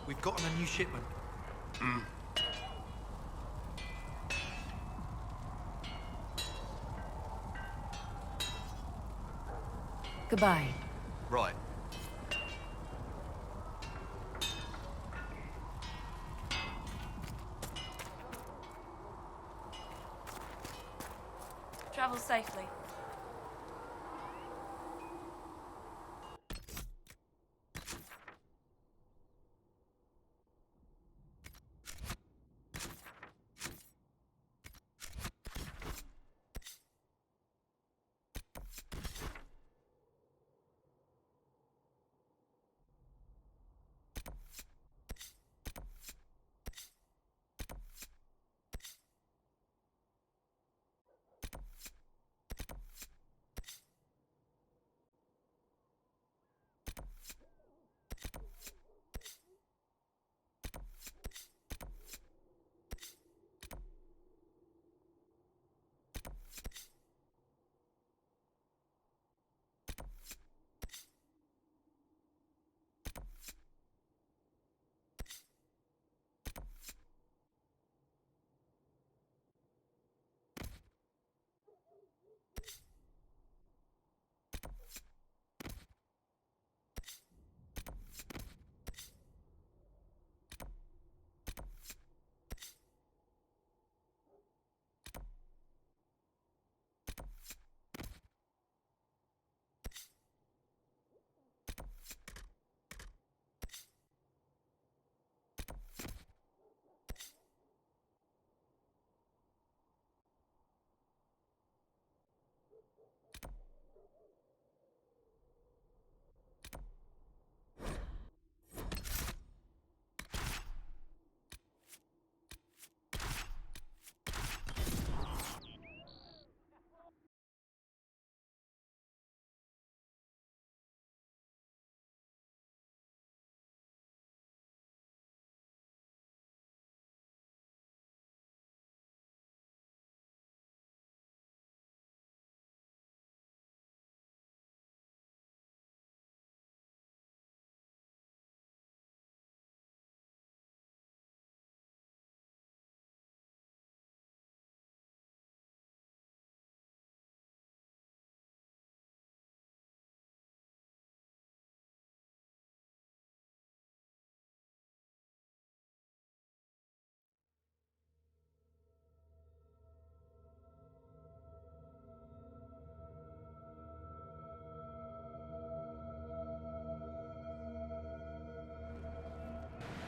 We've got on a new shipment. Goodbye. Right. Travel safely.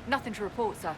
Nothing to report, sir.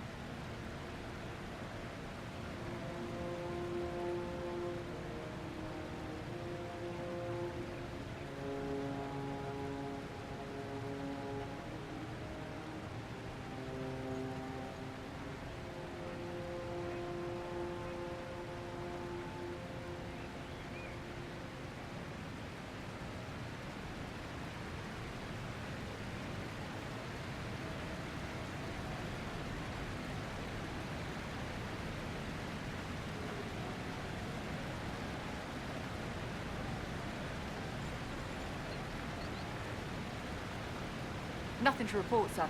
Nothing to report, sir.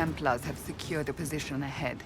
Templars have secured a position ahead.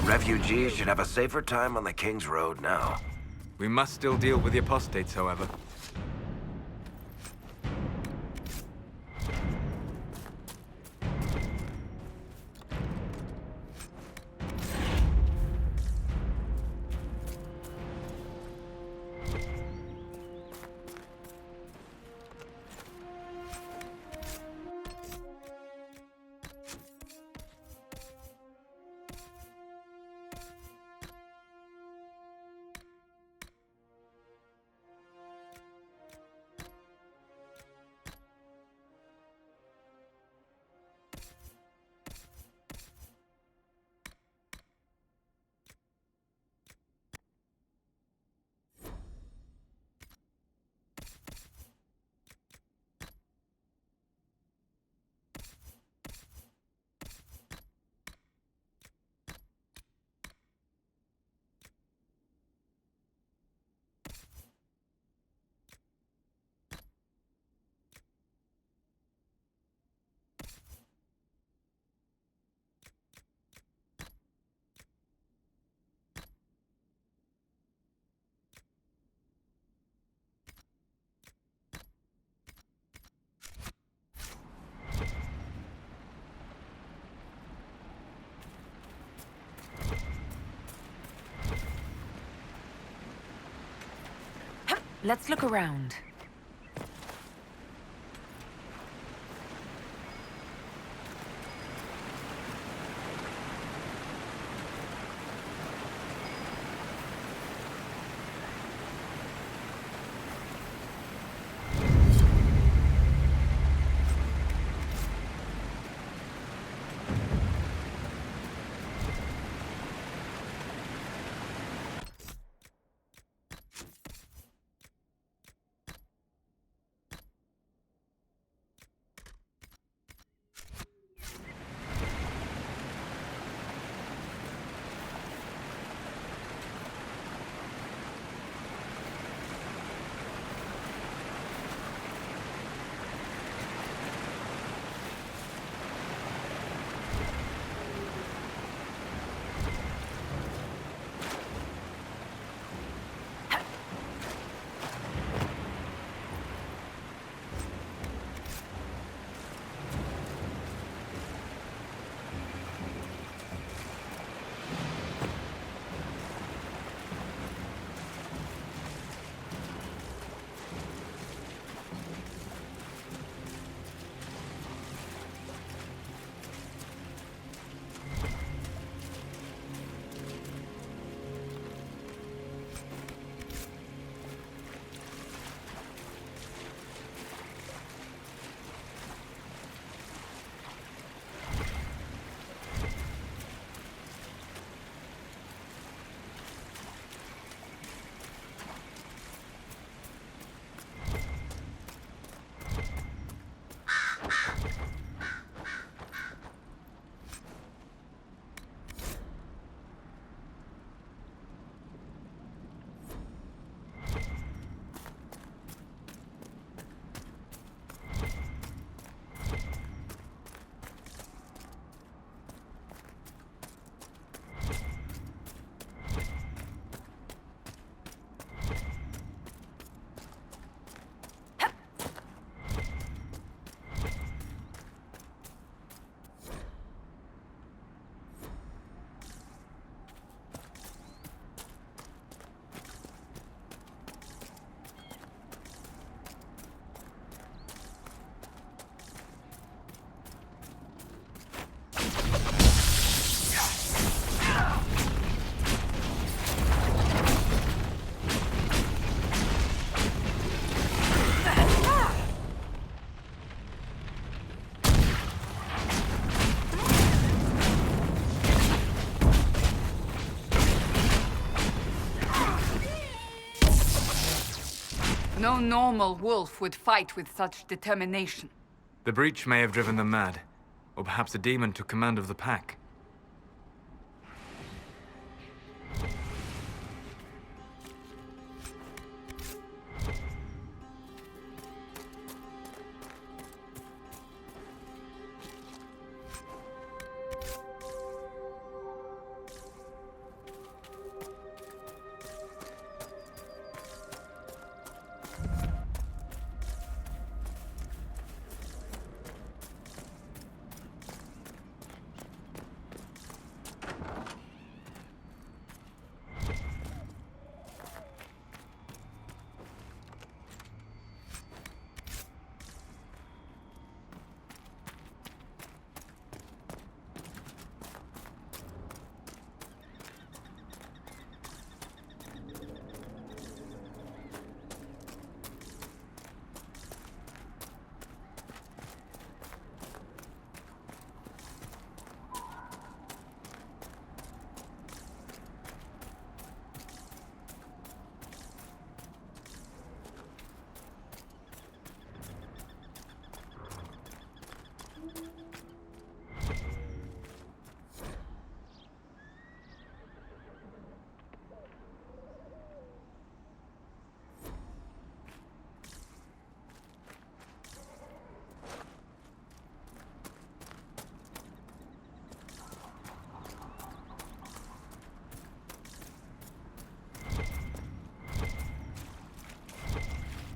Refugees should have a safer time on the King's Road now. We must still deal with the apostates, however. Let's look around. No normal wolf would fight with such determination. The breach may have driven them mad. Or perhaps a demon took command of the pack.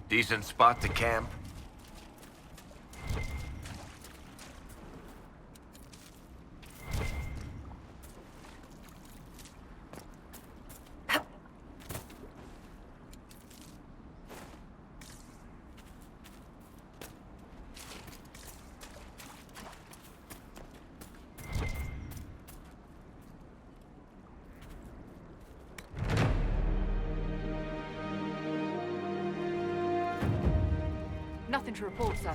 Decent spot to camp? Nothing to report, sir.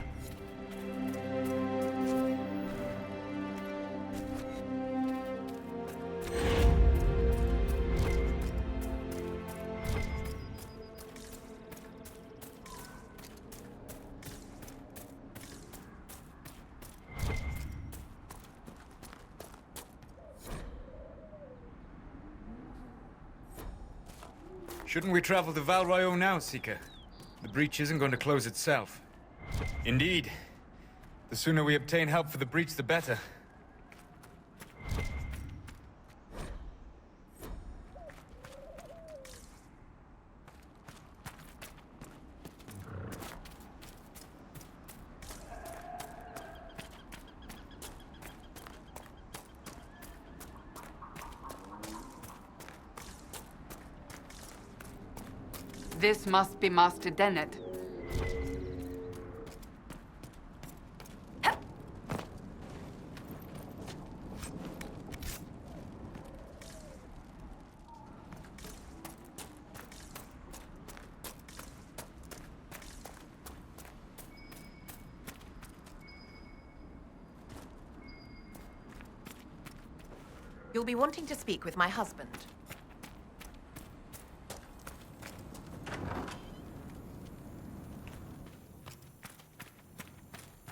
Shouldn't we travel to Val Royeaux now, Seeker? The breach isn't going to close itself. Indeed. The sooner we obtain help for the breach, the better. This must be Master Dennett. You'll be wanting to speak with my husband.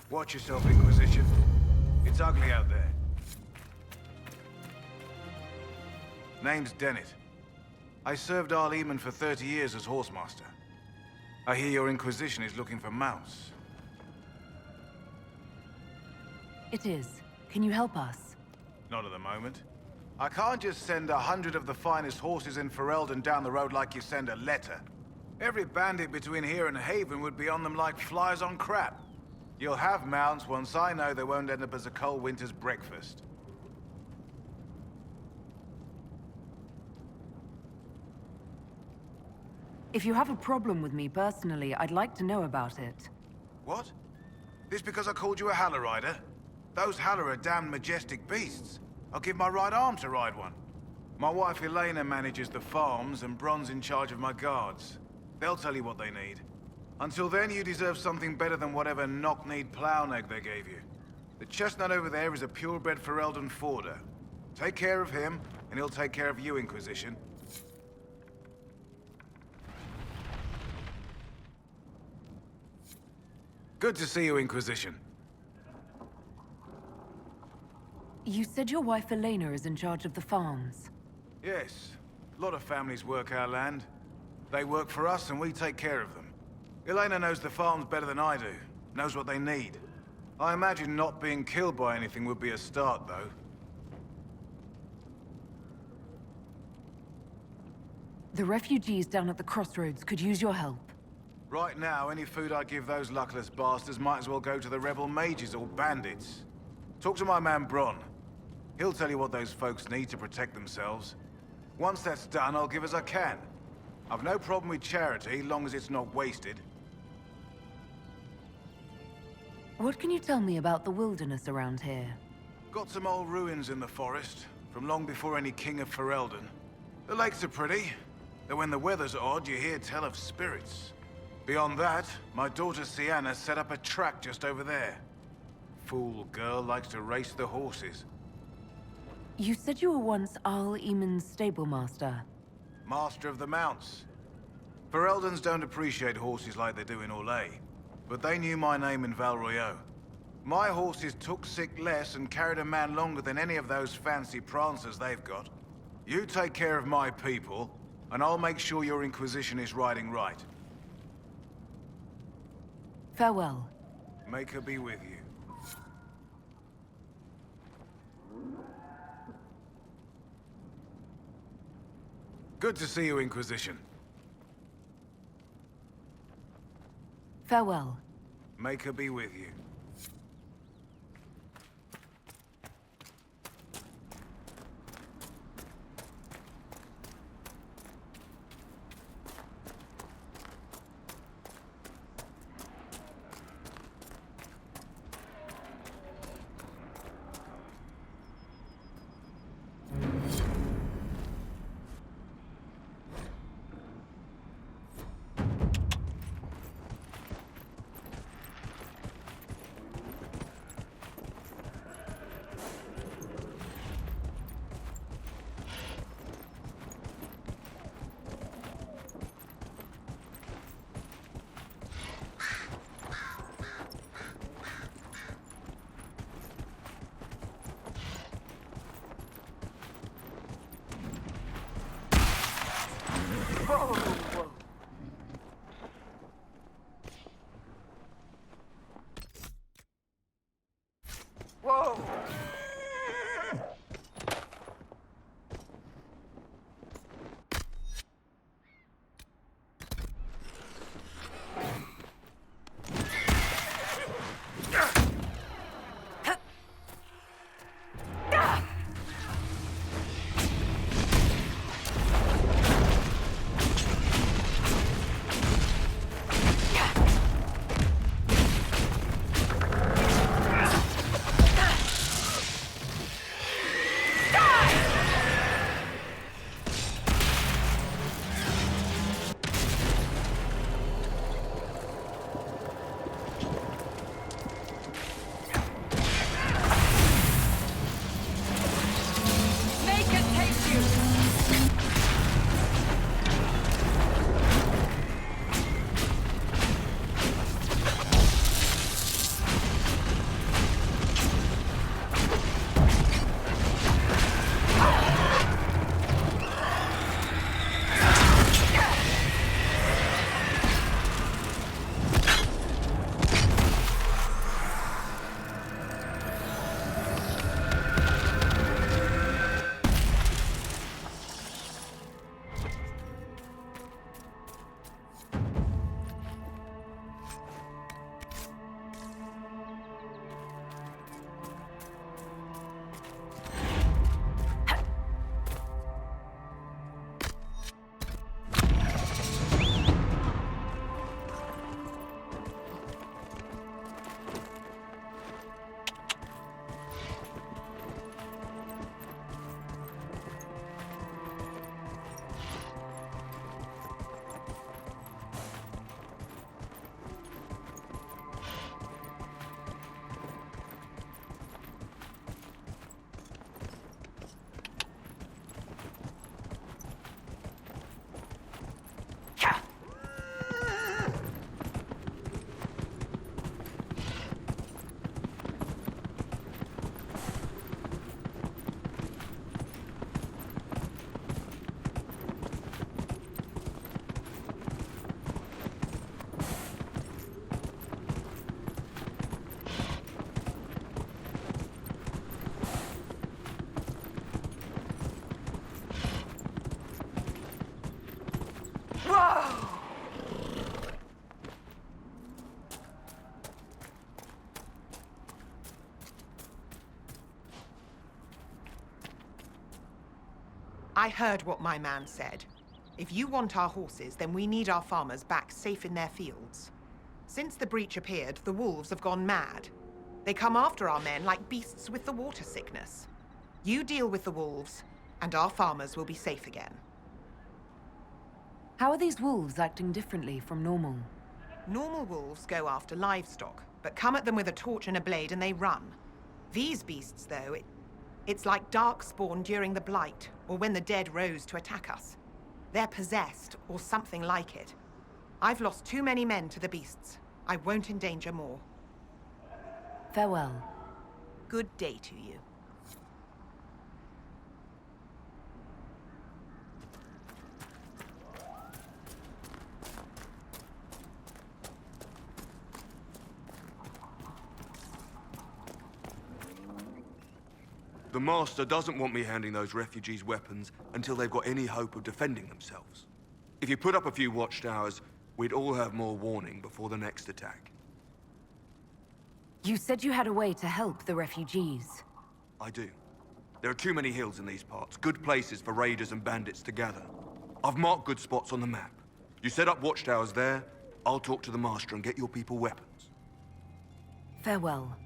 Watch yourself, Inquisition. It's ugly out there. Name's Dennett. I served Arl Eamon for 30 years as Horsemaster. I hear your Inquisition is looking for mounts. It is. Can you help us? Not at the moment. I can't just send 100 of the finest horses in Ferelden down the road like you send a letter. Every bandit between here and Haven would be on them like flies on crap. You'll have mounts once I know they won't end up as a cold winter's breakfast. If you have a problem with me personally, I'd like to know about it. What? This because I called you a Haller Rider? Those Haller are damn majestic beasts. I'll give my right arm to ride one. My wife Elena manages the farms and Bron's in charge of my guards. They'll tell you what they need. Until then, you deserve something better than whatever knock-kneed plow-neg they gave you. The chestnut over there is a purebred Ferelden Forder. Take care of him, and he'll take care of you, Inquisition. Good to see you, Inquisition. You said your wife Elena is in charge of the farms. Yes. A lot of families work our land. They work for us and we take care of them. Elena knows the farms better than I do. Knows what they need. I imagine not being killed by anything would be a start, though. The refugees down at the crossroads could use your help. Right now, any food I give those luckless bastards might as well go to the rebel mages or bandits. Talk to my man Bron. He'll tell you what those folks need to protect themselves. Once that's done, I'll give as I can. I've no problem with charity, long as it's not wasted. What can you tell me about the wilderness around here? Got some old ruins in the forest, from long before any king of Ferelden. The lakes are pretty, though when the weather's odd, you hear tell of spirits. Beyond that, my daughter Sienna set up a track just over there. Fool girl likes to race the horses. You said you were once Arl Eamon's stablemaster. Master of the mounts. Fereldans don't appreciate horses like they do in Orlais, but they knew my name in Val Royeaux. My horses took sick less and carried a man longer than any of those fancy prancers they've got. You take care of my people, and I'll make sure your Inquisition is riding right. Farewell. Make her be with you. Good to see you, Inquisition. Farewell. Make her be with you. Whoa! Whoa! I heard what my man said. If you want our horses, then we need our farmers back safe in their fields. Since the breach appeared, the wolves have gone mad. They come after our men like beasts with the water sickness. You deal with the wolves, and our farmers will be safe again. How are these wolves acting differently from normal? Normal wolves go after livestock, but come at them with a torch and a blade and they run. These beasts, though, it's like Darkspawn during the Blight, or when the dead rose to attack us. They're possessed, or something like it. I've lost too many men to the beasts. I won't endanger more. Farewell. Good day to you. The Master doesn't want me handing those refugees weapons until they've got any hope of defending themselves. If you put up a few watchtowers, we'd all have more warning before the next attack. You said you had a way to help the refugees. I do. There are too many hills in these parts, good places for raiders and bandits to gather. I've marked good spots on the map. You set up watchtowers there, I'll talk to the Master and get your people weapons. Farewell.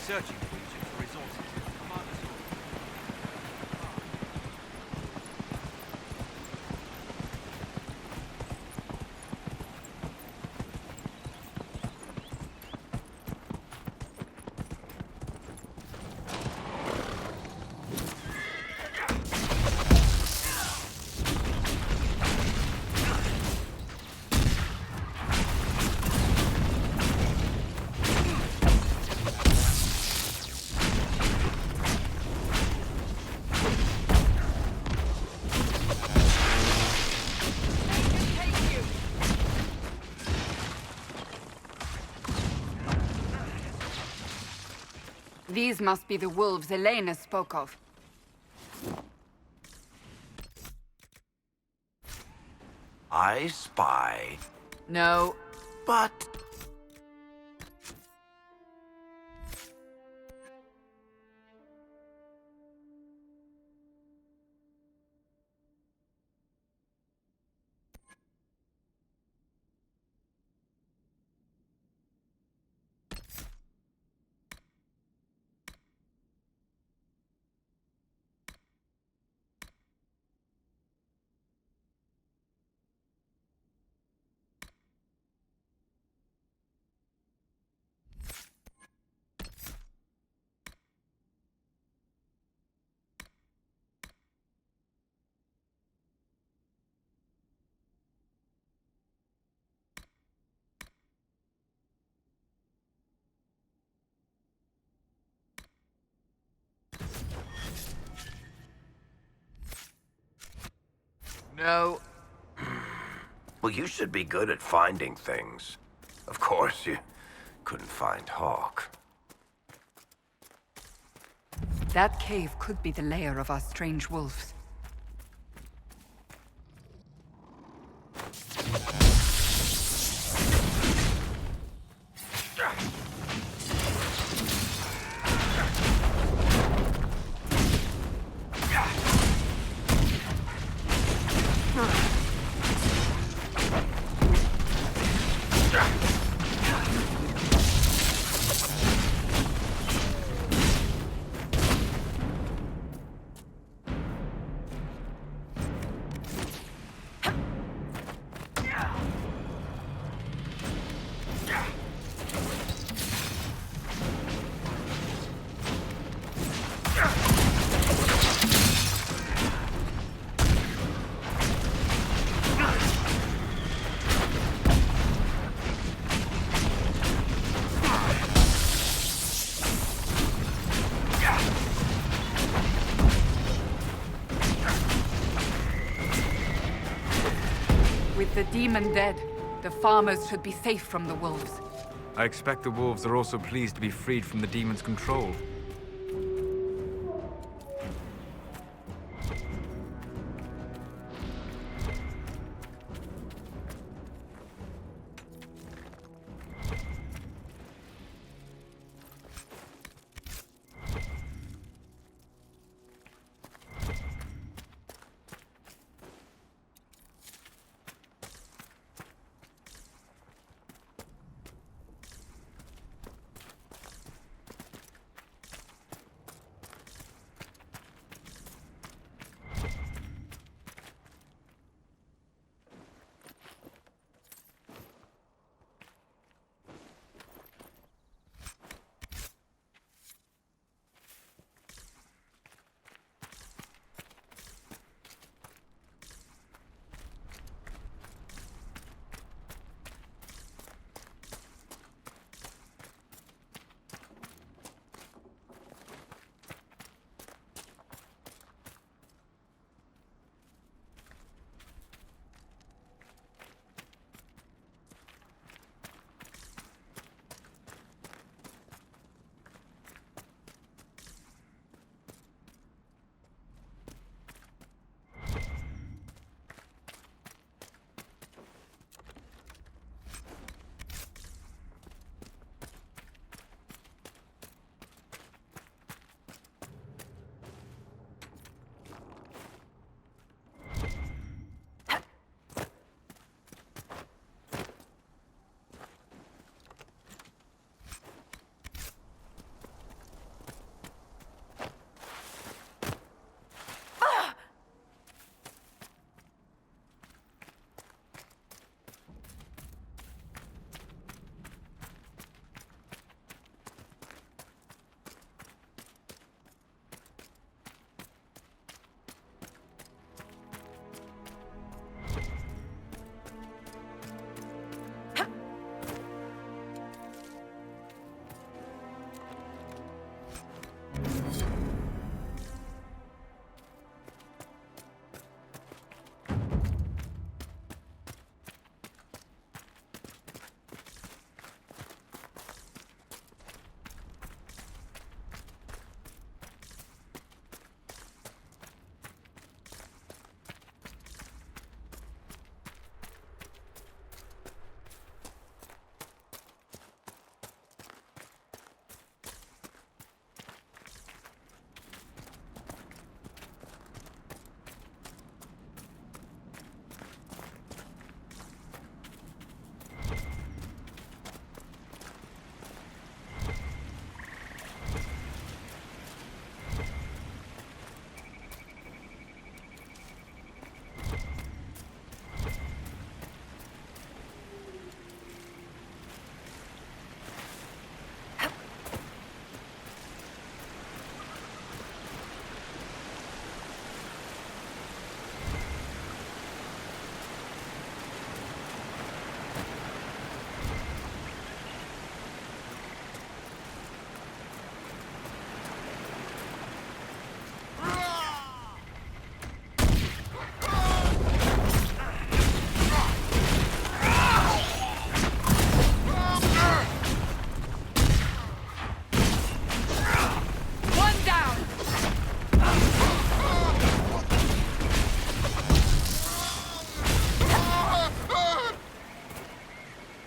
Searching the region for resources. Commander's orders. These must be the wolves Elena spoke of. I spy. No. But No. Well, you should be good at finding things. Of course, you couldn't find Hawk. That cave could be the lair of our strange wolves. With the demon dead, the farmers should be safe from the wolves. I expect the wolves are also pleased to be freed from the demon's control.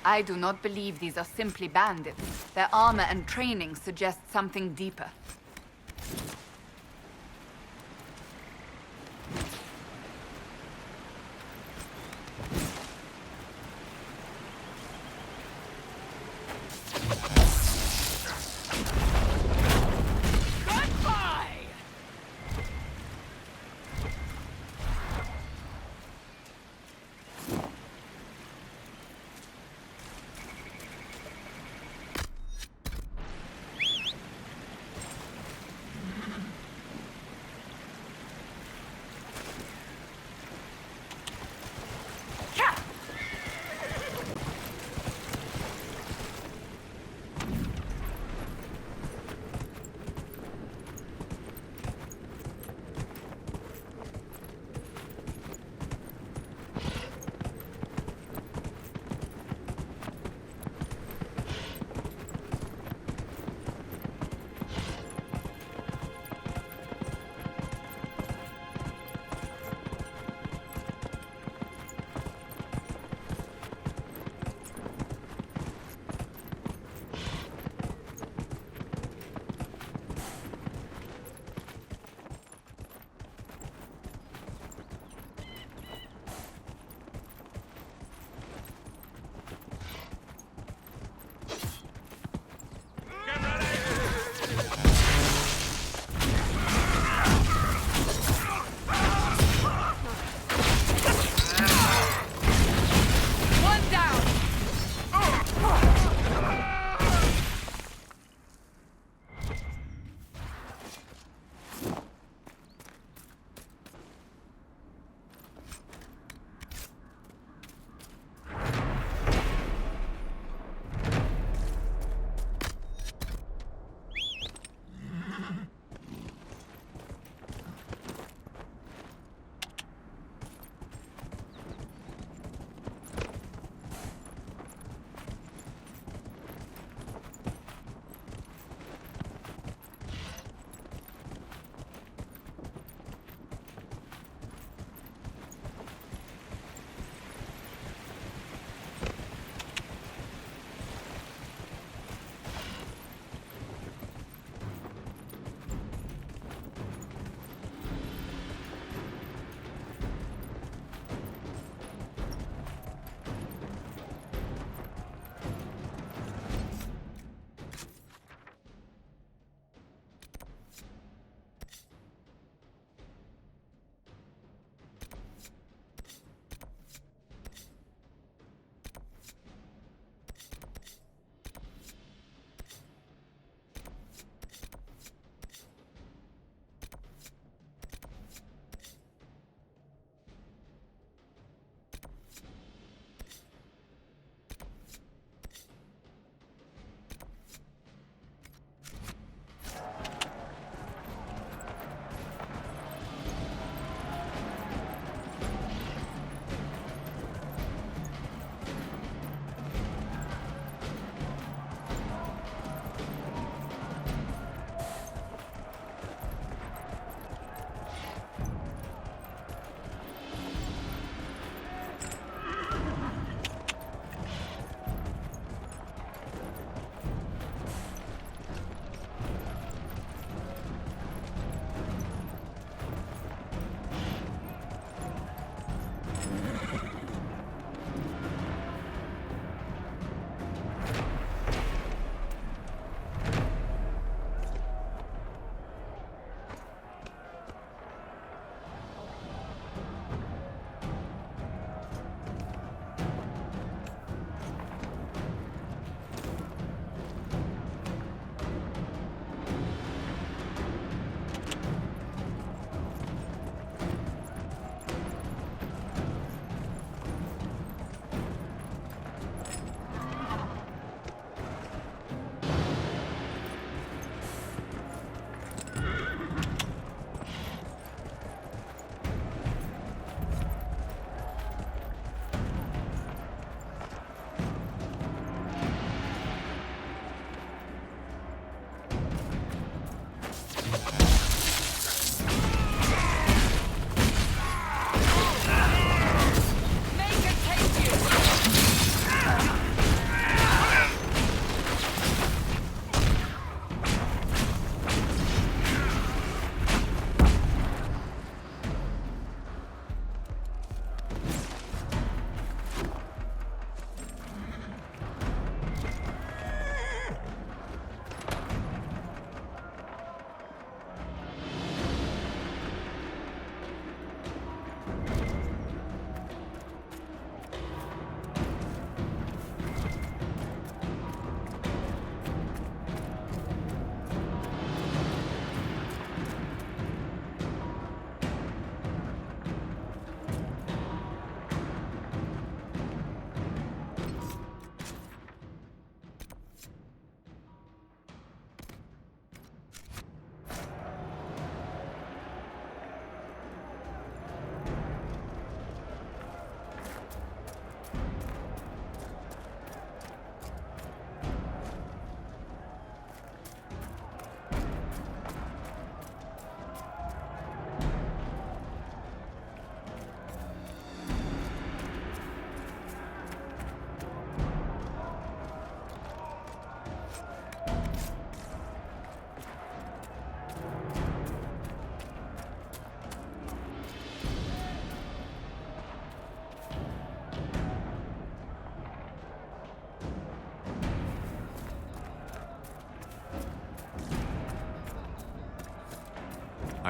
I do not believe these are simply bandits. Their armor and training suggest something deeper.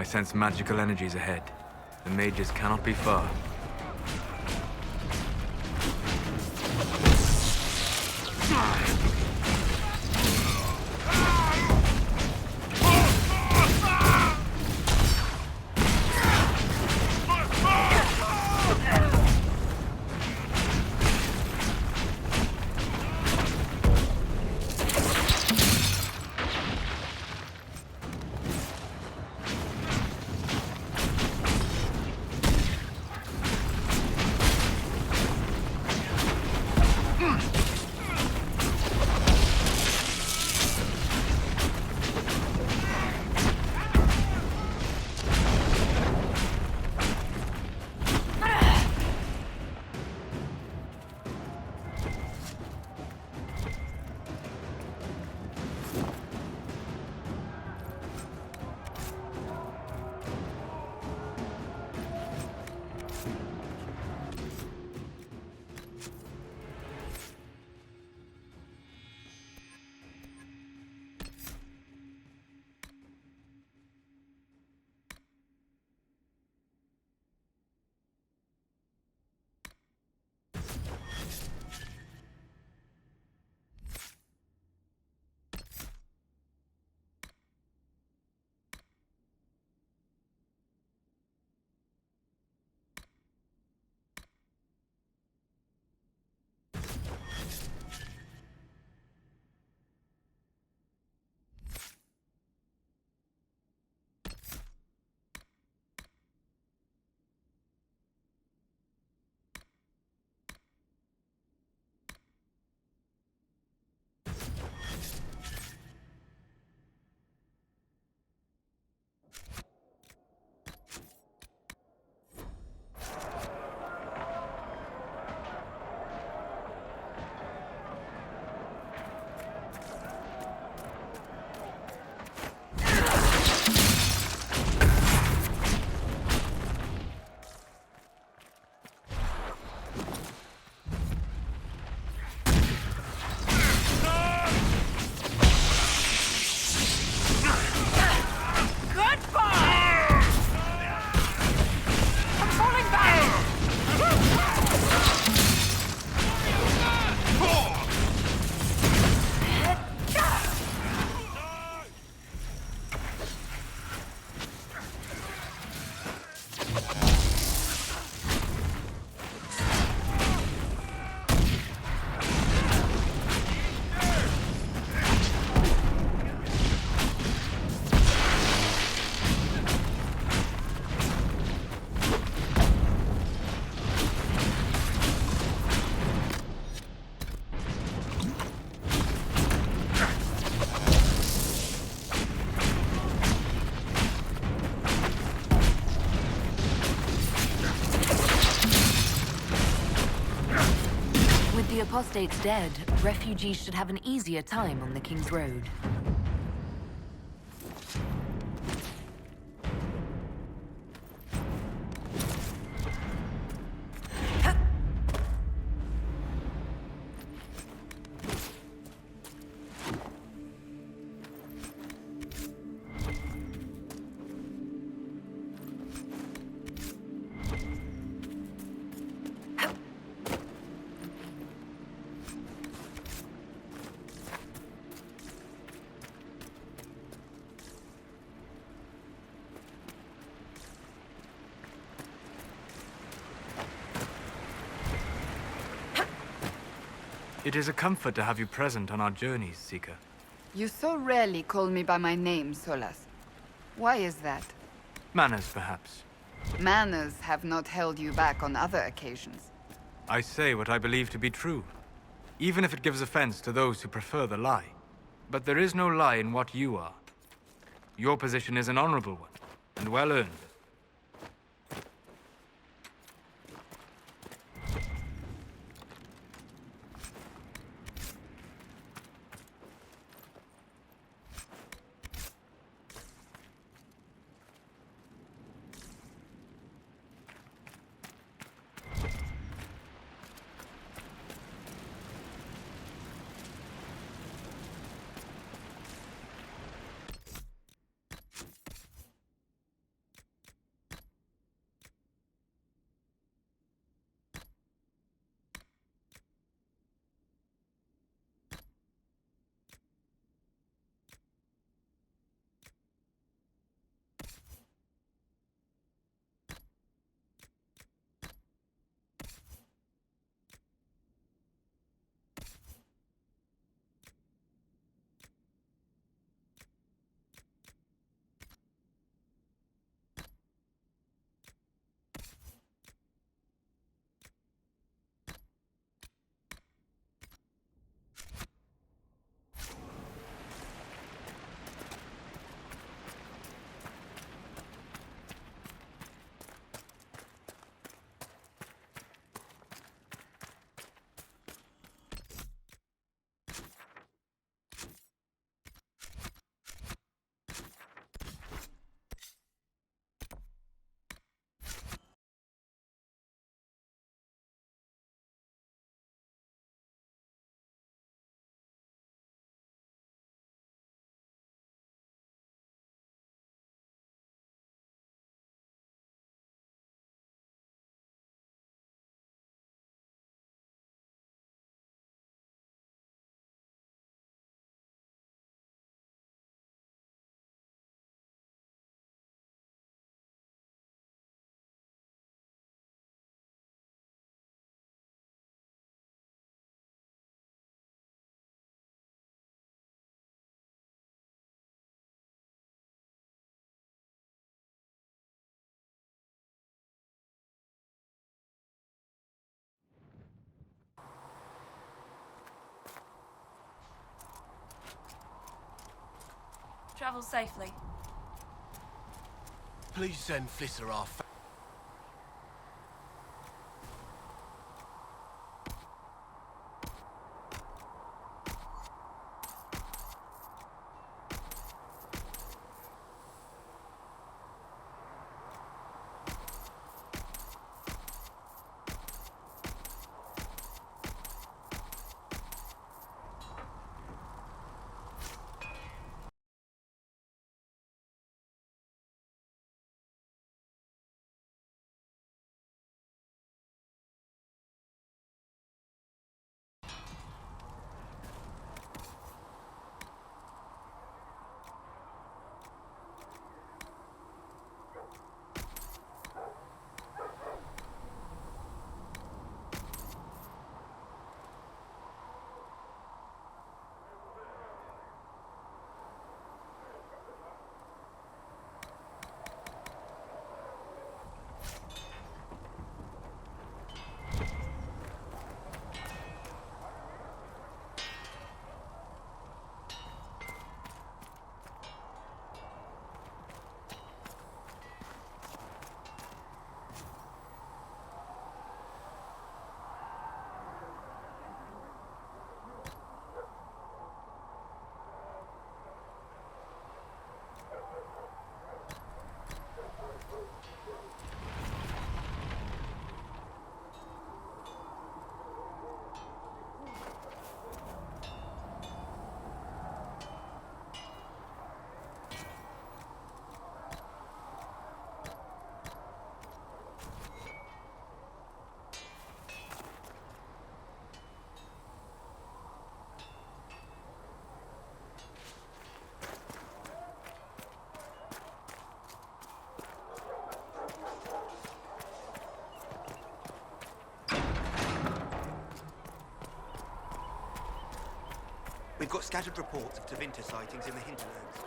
sense magical energies ahead. The mages cannot be far. The apostate's dead, refugees should have an easier time on the King's Road. It is a comfort to have you present on our journeys, Seeker. You so rarely call me by my name, Solas. Why is that? Manners, perhaps. Manners have not held you back on other occasions. I say what I believe to be true, even if it gives offense to those who prefer the lie. But there is no lie in what you are. Your position is an honorable one, and well earned. Travel safely. Please send Flisser our We've got scattered reports of Tevinter sightings in the hinterlands.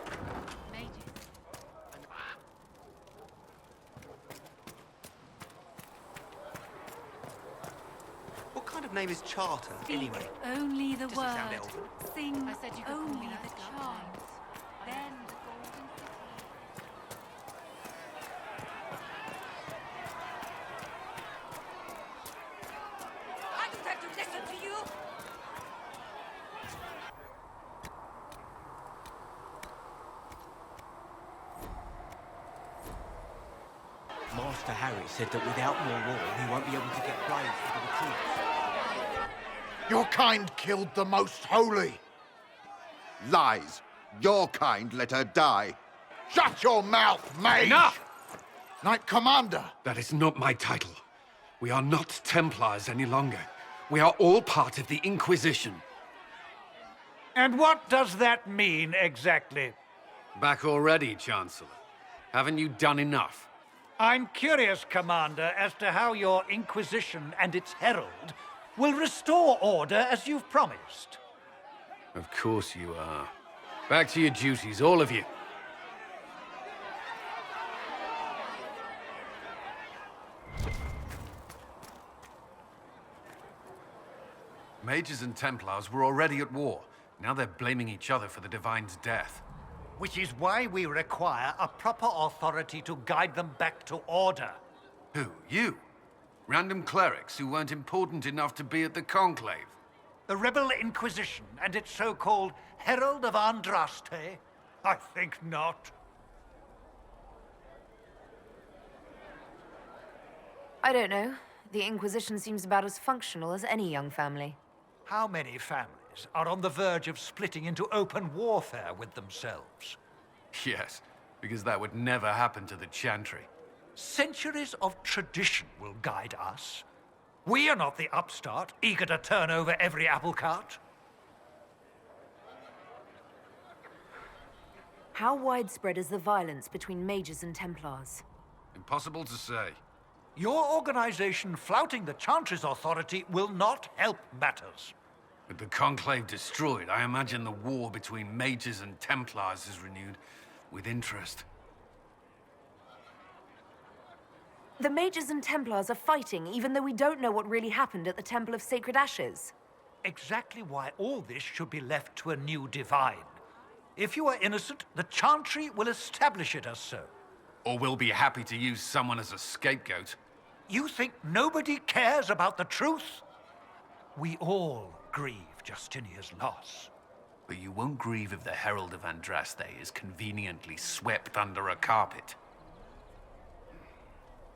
What kind of name is Charter, anyway? Only the Does it sound word. elven? Sing I said you could call only me that the at charm. times. Then the golden city. I don't have to listen to you. Master Harry said that without more war, we won't be able to get praise for the recruits. Your kind killed the most holy. Lies. Your kind let her die. Shut your mouth, mage! Enough! Knight Commander! That is not my title. We are not Templars any longer. We are all part of the Inquisition. And what does that mean, exactly? Back already, Chancellor. Haven't you done enough? I'm curious, Commander, as to how your Inquisition and its herald will restore order as you've promised. Of course you are. Back to your duties, all of you. Mages and Templars were already at war. Now they're blaming each other for the Divine's death. Which is why we require a proper authority to guide them back to order. Who? You? Random clerics who weren't important enough to be at the Conclave? The Rebel Inquisition and its so-called Herald of Andraste? I think not. I don't know. The Inquisition seems about as functional as any young family. How many families are on the verge of splitting into open warfare with themselves? Yes, because that would never happen to the Chantry. Centuries of tradition will guide us. We are not the upstart, eager to turn over every apple cart. How widespread is the violence between mages and Templars? Impossible to say. Your organization flouting the Chantry's authority will not help matters. With the Conclave destroyed, I imagine the war between mages and Templars is renewed with interest. The mages and Templars are fighting, even though we don't know what really happened at the Temple of Sacred Ashes. Exactly why all this should be left to a new divine. If you are innocent, the Chantry will establish it as so. Or we'll be happy to use someone as a scapegoat. You think nobody cares about the truth? We all grieve Justinia's loss. But you won't grieve if the Herald of Andraste is conveniently swept under a carpet.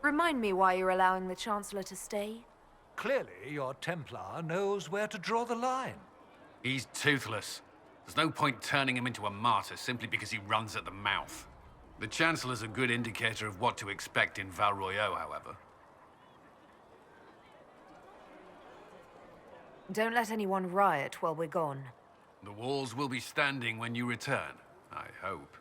Remind me why you're allowing the Chancellor to stay. Clearly, your Templar knows where to draw the line. He's toothless. There's no point turning him into a martyr simply because he runs at the mouth. The Chancellor's a good indicator of what to expect in Val Royeaux, however. Don't let anyone riot while we're gone. The walls will be standing when you return, I hope.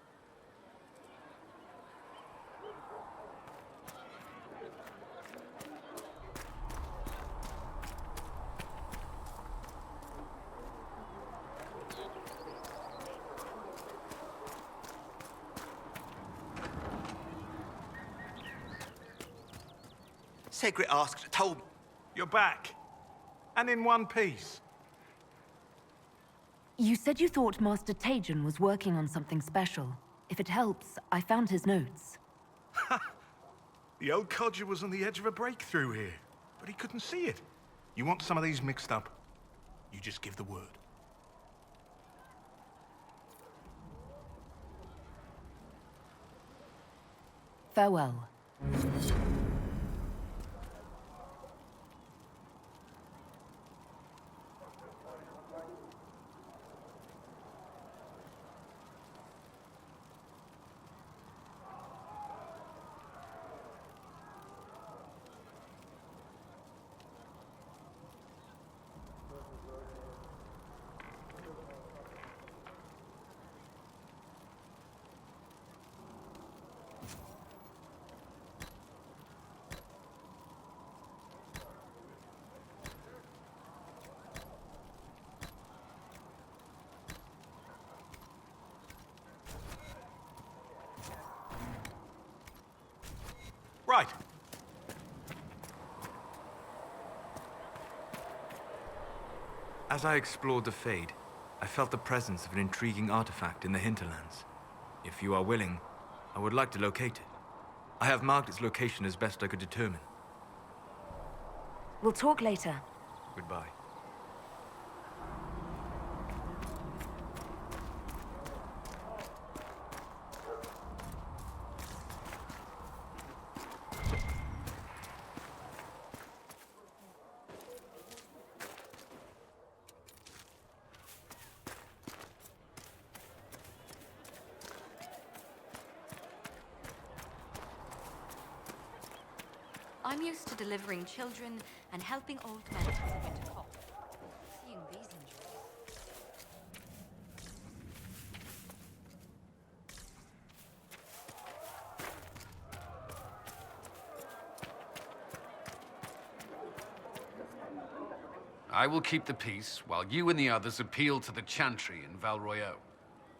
Segret asked, told... You're back. And in one piece. You said you thought Master Tejan was working on something special. If it helps, I found his notes. The old codger was on the edge of a breakthrough here, but he couldn't see it. You want some of these mixed up? You just give the word. Farewell. Right. As I explored the Fade, I felt the presence of an intriguing artifact in the hinterlands. If you are willing, I would like to locate it. I have marked its location as best I could determine. We'll talk later. Goodbye. I'm used to delivering children and helping old men through the winter cold. Seeing these injuries. I will keep the peace while you and the others appeal to the Chantry in Val Royeaux.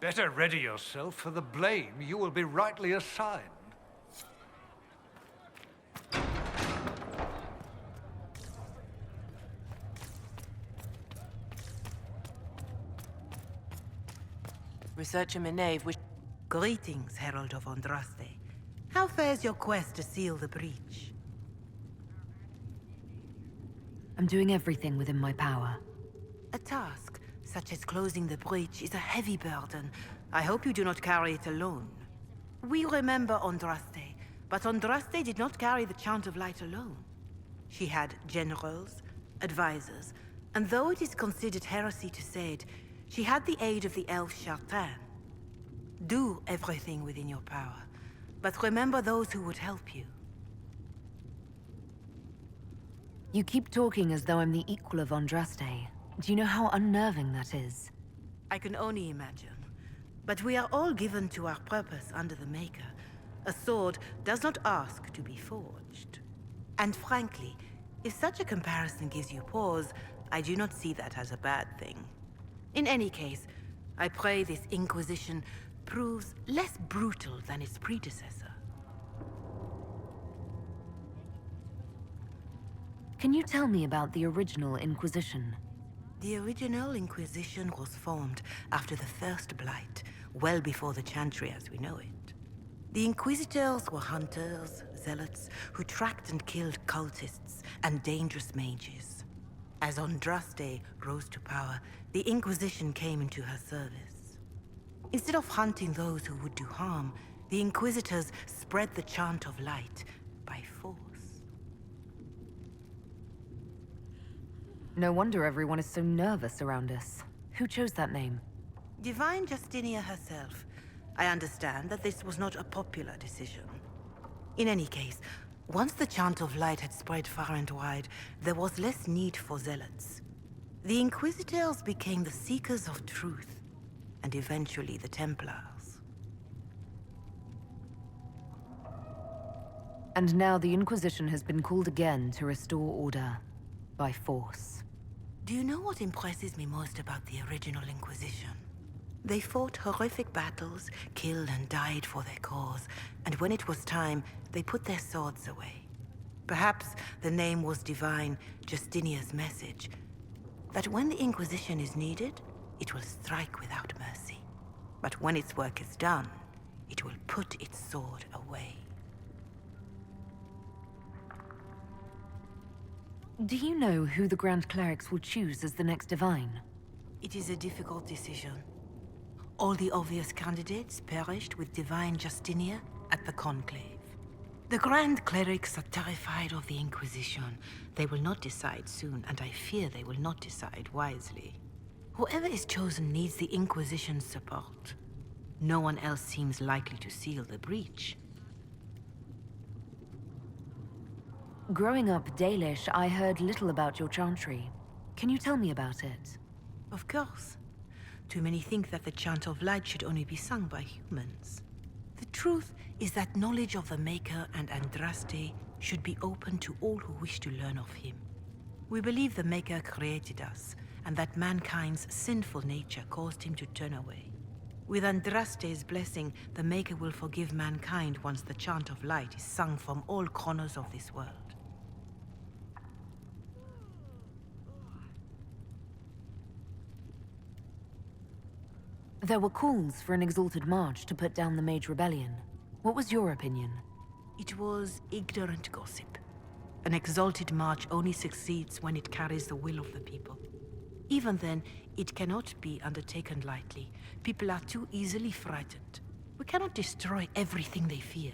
Better ready yourself for the blame you will be rightly assigned. Researcher Meneve wish... Greetings, Herald of Andraste. How fares your quest to seal the breach? I'm doing everything within my power. A task, such as closing the breach, is a heavy burden. I hope you do not carry it alone. We remember Andraste, but Andraste did not carry the Chant of Light alone. She had generals, advisors, and though it is considered heresy to say it, she had the aid of the elf Chartan. Do everything within your power, but remember those who would help you. You keep talking as though I'm the equal of Andraste. Do you know how unnerving that is? I can only imagine. But we are all given to our purpose under the Maker. A sword does not ask to be forged. And frankly, if such a comparison gives you pause, I do not see that as a bad thing. In any case, I pray this Inquisition proves less brutal than its predecessor. Can you tell me about the original Inquisition? The original Inquisition was formed after the First Blight, well before the Chantry as we know it. The Inquisitors were hunters, zealots, who tracked and killed cultists and dangerous mages. As Andraste rose to power, the Inquisition came into her service. Instead of hunting those who would do harm, the Inquisitors spread the chant of light by force. No wonder everyone is so nervous around us. Who chose that name? Divine Justinia herself. I understand that this was not a popular decision. In any case, once the chant of light had spread far and wide, there was less need for zealots. The Inquisitors became the seekers of truth, and eventually the Templars. And now the Inquisition has been called again to restore order by force. Do you know what impresses me most about the original Inquisition? They fought horrific battles, killed and died for their cause, and when it was time, they put their swords away. Perhaps the name was Divine Justinia's message, that when the Inquisition is needed, it will strike without mercy. But when its work is done, it will put its sword away. Do you know who the Grand Clerics will choose as the next Divine? It is a difficult decision. All the obvious candidates perished with Divine Justinia at the Conclave. The Grand Clerics are terrified of the Inquisition. They will not decide soon, and I fear they will not decide wisely. Whoever is chosen needs the Inquisition's support. No one else seems likely to seal the breach. Growing up Dalish, I heard little about your Chantry. Can you tell me about it? Of course. Too many think that the Chant of Light should only be sung by humans. The truth is that knowledge of the Maker and Andraste should be open to all who wish to learn of him. We believe the Maker created us, and that mankind's sinful nature caused him to turn away. With Andraste's blessing, the Maker will forgive mankind once the Chant of Light is sung from all corners of this world. There were calls for an exalted march to put down the Mage Rebellion. What was your opinion? It was ignorant gossip. An exalted march only succeeds when it carries the will of the people. Even then, it cannot be undertaken lightly. People are too easily frightened. We cannot destroy everything they fear.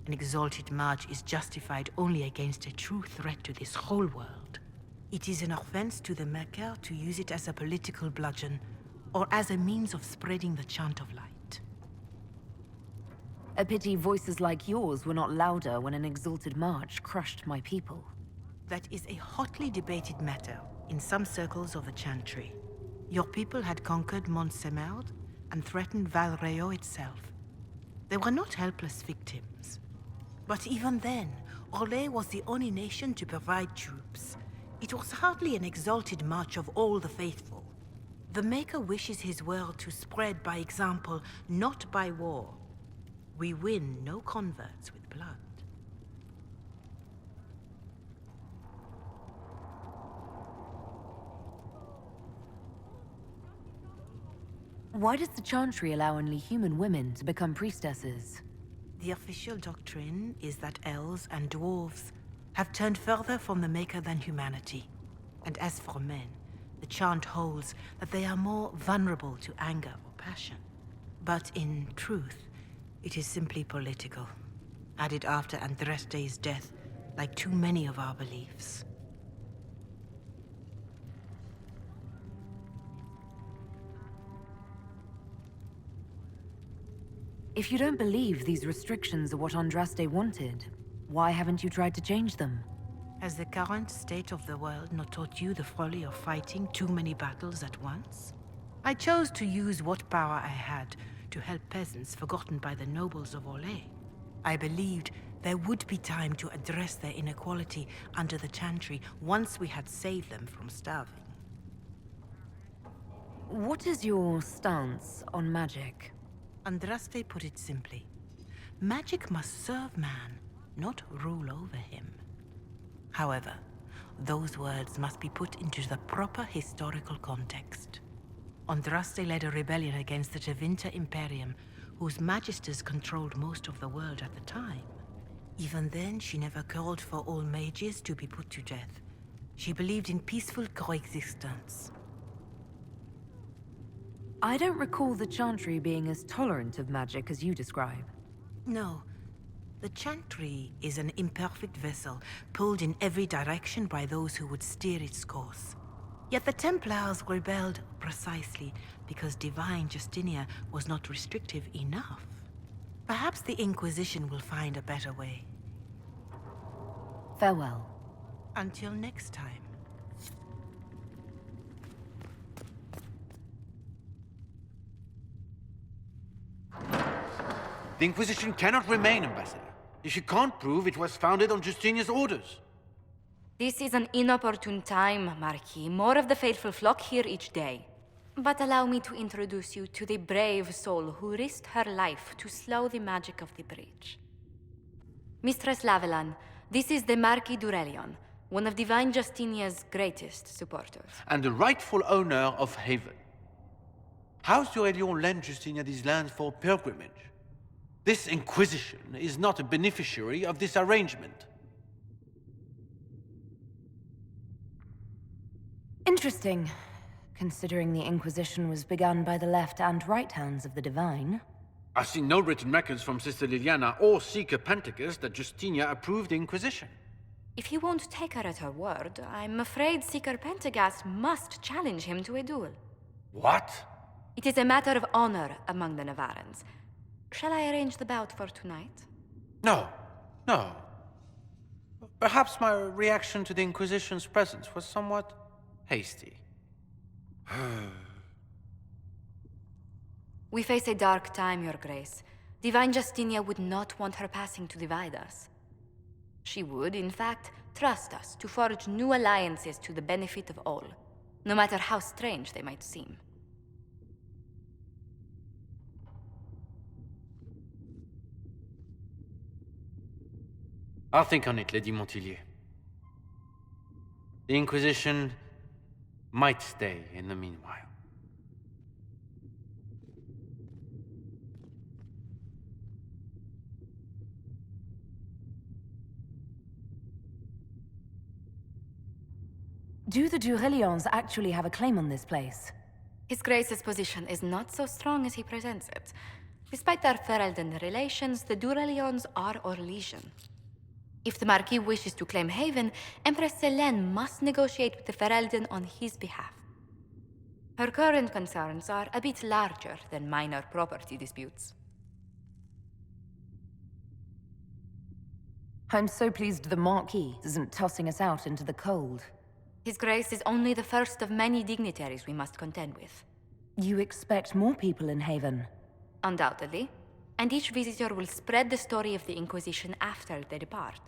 An exalted march is justified only against a true threat to this whole world. It is an offense to the Maker to use it as a political bludgeon, or as a means of spreading the chant of light. A pity voices like yours were not louder when an exalted march crushed my people. That is a hotly debated matter in some circles of the Chantry. Your people had conquered Montsemerd and threatened Val Rayo itself. They were not helpless victims. But even then, Orlais was the only nation to provide troops. It was hardly an exalted march of all the faithful. The Maker wishes his world to spread by example, not by war. We win no converts with blood. Why does the Chantry allow only human women to become priestesses? The official doctrine is that elves and dwarves have turned further from the Maker than humanity. And as for men, the chant holds that they are more vulnerable to anger or passion. But in truth, it is simply political, added after Andraste's death, like too many of our beliefs. If you don't believe these restrictions are what Andraste wanted, why haven't you tried to change them? Has the current state of the world not taught you the folly of fighting too many battles at once? I chose to use what power I had to help peasants forgotten by the nobles of Orlais. I believed there would be time to address their inequality under the Chantry once we had saved them from starving. What is your stance on magic? Andraste put it simply. Magic must serve man, not rule over him. However, those words must be put into the proper historical context. Andraste led a rebellion against the Tevinter Imperium, whose magisters controlled most of the world at the time. Even then, she never called for all mages to be put to death. She believed in peaceful coexistence. I don't recall the Chantry being as tolerant of magic as you describe. No. The Chantry is an imperfect vessel, pulled in every direction by those who would steer its course. Yet the Templars rebelled precisely because Divine Justinia was not restrictive enough. Perhaps the Inquisition will find a better way. Farewell. Until next time. The Inquisition cannot remain, Ambassador, if you can't prove it was founded on Justinia's orders. This is an inopportune time, Marquis. More of the faithful flock here each day. But allow me to introduce you to the brave soul who risked her life to slow the magic of the breach. Mistress Lavelan, this is the Marquis Durelion, one of Divine Justinia's greatest supporters. And the rightful owner of Haven. House Durelion lent Justinia these lands for pilgrimage. This Inquisition is not a beneficiary of this arrangement. Interesting, considering the Inquisition was begun by the left and right hands of the Divine. I've seen no written records from Sister Liliana or Seeker Pentecost that Justinia approved the Inquisition. If you won't take her at her word, I'm afraid Seeker Pentagast must challenge him to a duel. What? It is a matter of honor among the Navarrans. Shall I arrange the bout for tonight? No. Perhaps my reaction to the Inquisition's presence was somewhat hasty. We face a dark time, Your Grace. Divine Justinia would not want her passing to divide us. She would, in fact, trust us to forge new alliances to the benefit of all, no matter how strange they might seem. I'll think on it, Lady Montilyet. The Inquisition might stay in the meanwhile. Do the Durelions actually have a claim on this place? His Grace's position is not so strong as he presents it. Despite their Ferelden relations, the Durelions are Orlesian. If the Marquis wishes to claim Haven, Empress Selene must negotiate with the Ferelden on his behalf. Her current concerns are a bit larger than minor property disputes. I'm so pleased the Marquis isn't tossing us out into the cold. His Grace is only the first of many dignitaries we must contend with. You expect more people in Haven? Undoubtedly. And each visitor will spread the story of the Inquisition after they depart.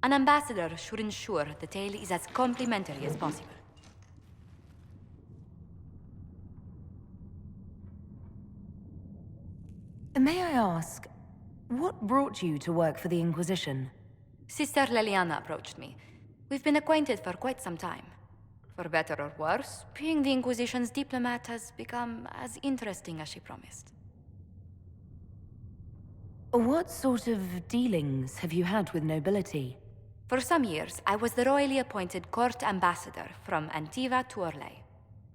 An ambassador should ensure the tale is as complimentary as possible. May I ask, what brought you to work for the Inquisition? Sister Liliana approached me. We've been acquainted for quite some time. For better or worse, being the Inquisition's diplomat has become as interesting as she promised. What sort of dealings have you had with nobility? For some years, I was the royally appointed court ambassador from Antiva to Orlais.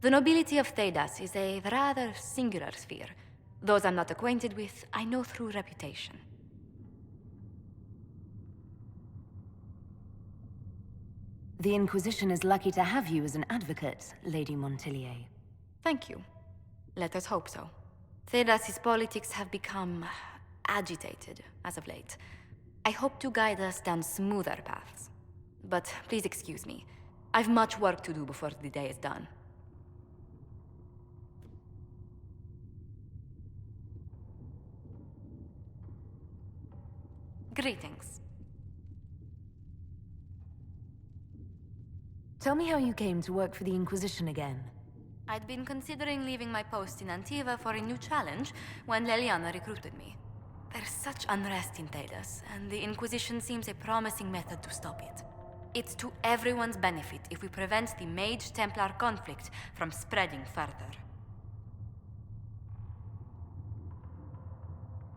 The nobility of Thedas is a rather singular sphere. Those I'm not acquainted with, I know through reputation. The Inquisition is lucky to have you as an advocate, Lady Montilyet. Thank you. Let us hope so. Thedas's politics have become agitated as of late. I hope to guide us down smoother paths. But please excuse me. I've much work to do before the day is done. Greetings. Tell me how you came to work for the Inquisition again. I'd been considering leaving my post in Antiva for a new challenge when Liliana recruited me. There's such unrest in Thedas, and the Inquisition seems a promising method to stop it. It's to everyone's benefit if we prevent the Mage-Templar conflict from spreading further.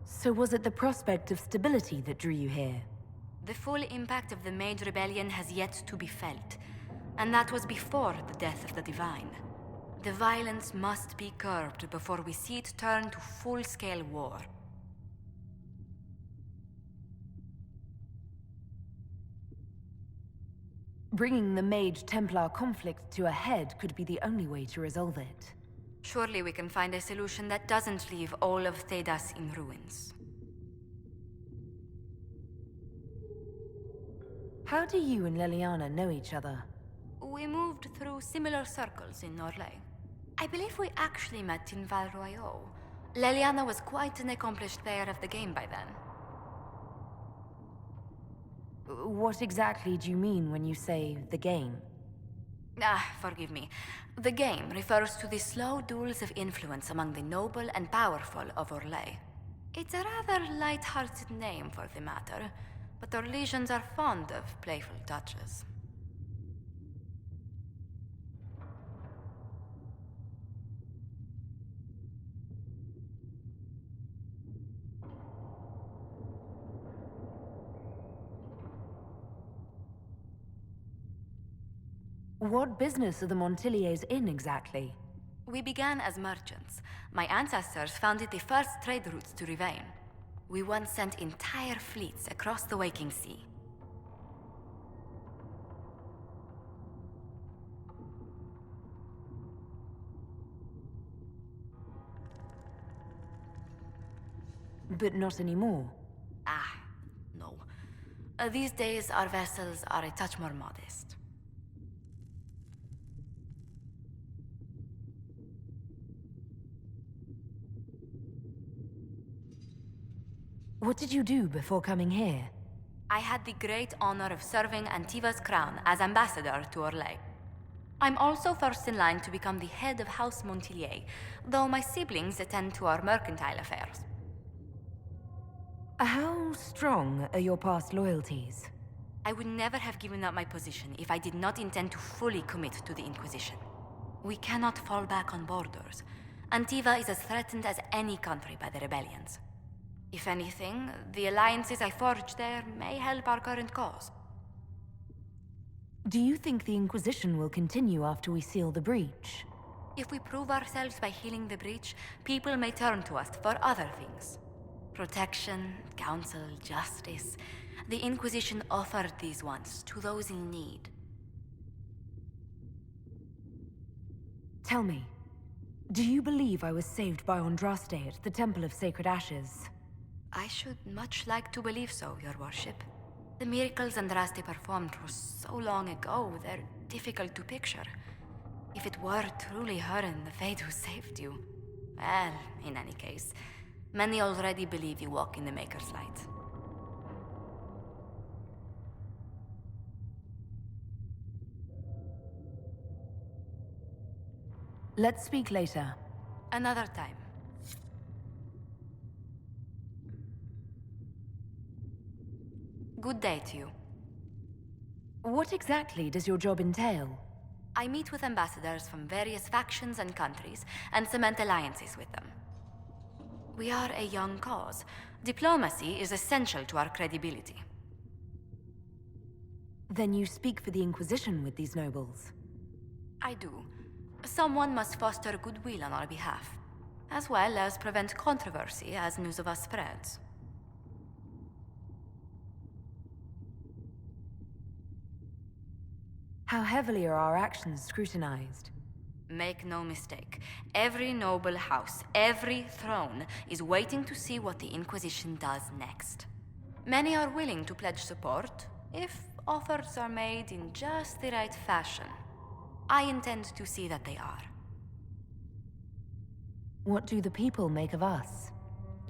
So was it the prospect of stability that drew you here? The full impact of the Mage Rebellion has yet to be felt, and that was before the death of the Divine. The violence must be curbed before we see it turn to full-scale war. Bringing the Mage-Templar conflict to a head could be the only way to resolve it. Surely we can find a solution that doesn't leave all of Thedas in ruins. How do you and Leliana know each other? We moved through similar circles in Norlay. I believe we actually met in Val Royeaux. Leliana was quite an accomplished player of the game by then. What exactly do you mean when you say the game? Forgive me. The game refers to the slow duels of influence among the noble and powerful of Orlais. It's a rather light-hearted name for the matter, but Orlesians are fond of playful touches. What business are the Montiliers in exactly? We began as merchants. My ancestors founded the first trade routes to Rivain. We once sent entire fleets across the Waking Sea. But not anymore. No. These days, our vessels are a touch more modest. What did you do before coming here? I had the great honor of serving Antiva's crown as ambassador to Orlais. I'm also first in line to become the head of House Montilier, though my siblings attend to our mercantile affairs. How strong are your past loyalties? I would never have given up my position if I did not intend to fully commit to the Inquisition. We cannot fall back on borders. Antiva is as threatened as any country by the rebellions. If anything, the alliances I forged there may help our current cause. Do you think the Inquisition will continue after we seal the breach? If we prove ourselves by healing the breach, people may turn to us for other things. Protection, counsel, justice. The Inquisition offered these once to those in need. Tell me, do you believe I was saved by Andraste at the Temple of Sacred Ashes? I should much like to believe so, Your Worship. The miracles Andraste performed were so long ago, they're difficult to picture. If it were truly her and the Fade who saved you... Well, in any case, many already believe you walk in the Maker's light. Let's speak later. Another time. Good day to you. What exactly does your job entail? I meet with ambassadors from various factions and countries and cement alliances with them. We are a young cause. Diplomacy is essential to our credibility. Then you speak for the Inquisition with these nobles? I do. Someone must foster goodwill on our behalf, as well as prevent controversy as news of us spreads. How heavily are our actions scrutinized? Make no mistake, every noble house, every throne is waiting to see what the Inquisition does next. Many are willing to pledge support, if offers are made in just the right fashion. I intend to see that they are. What do the people make of us?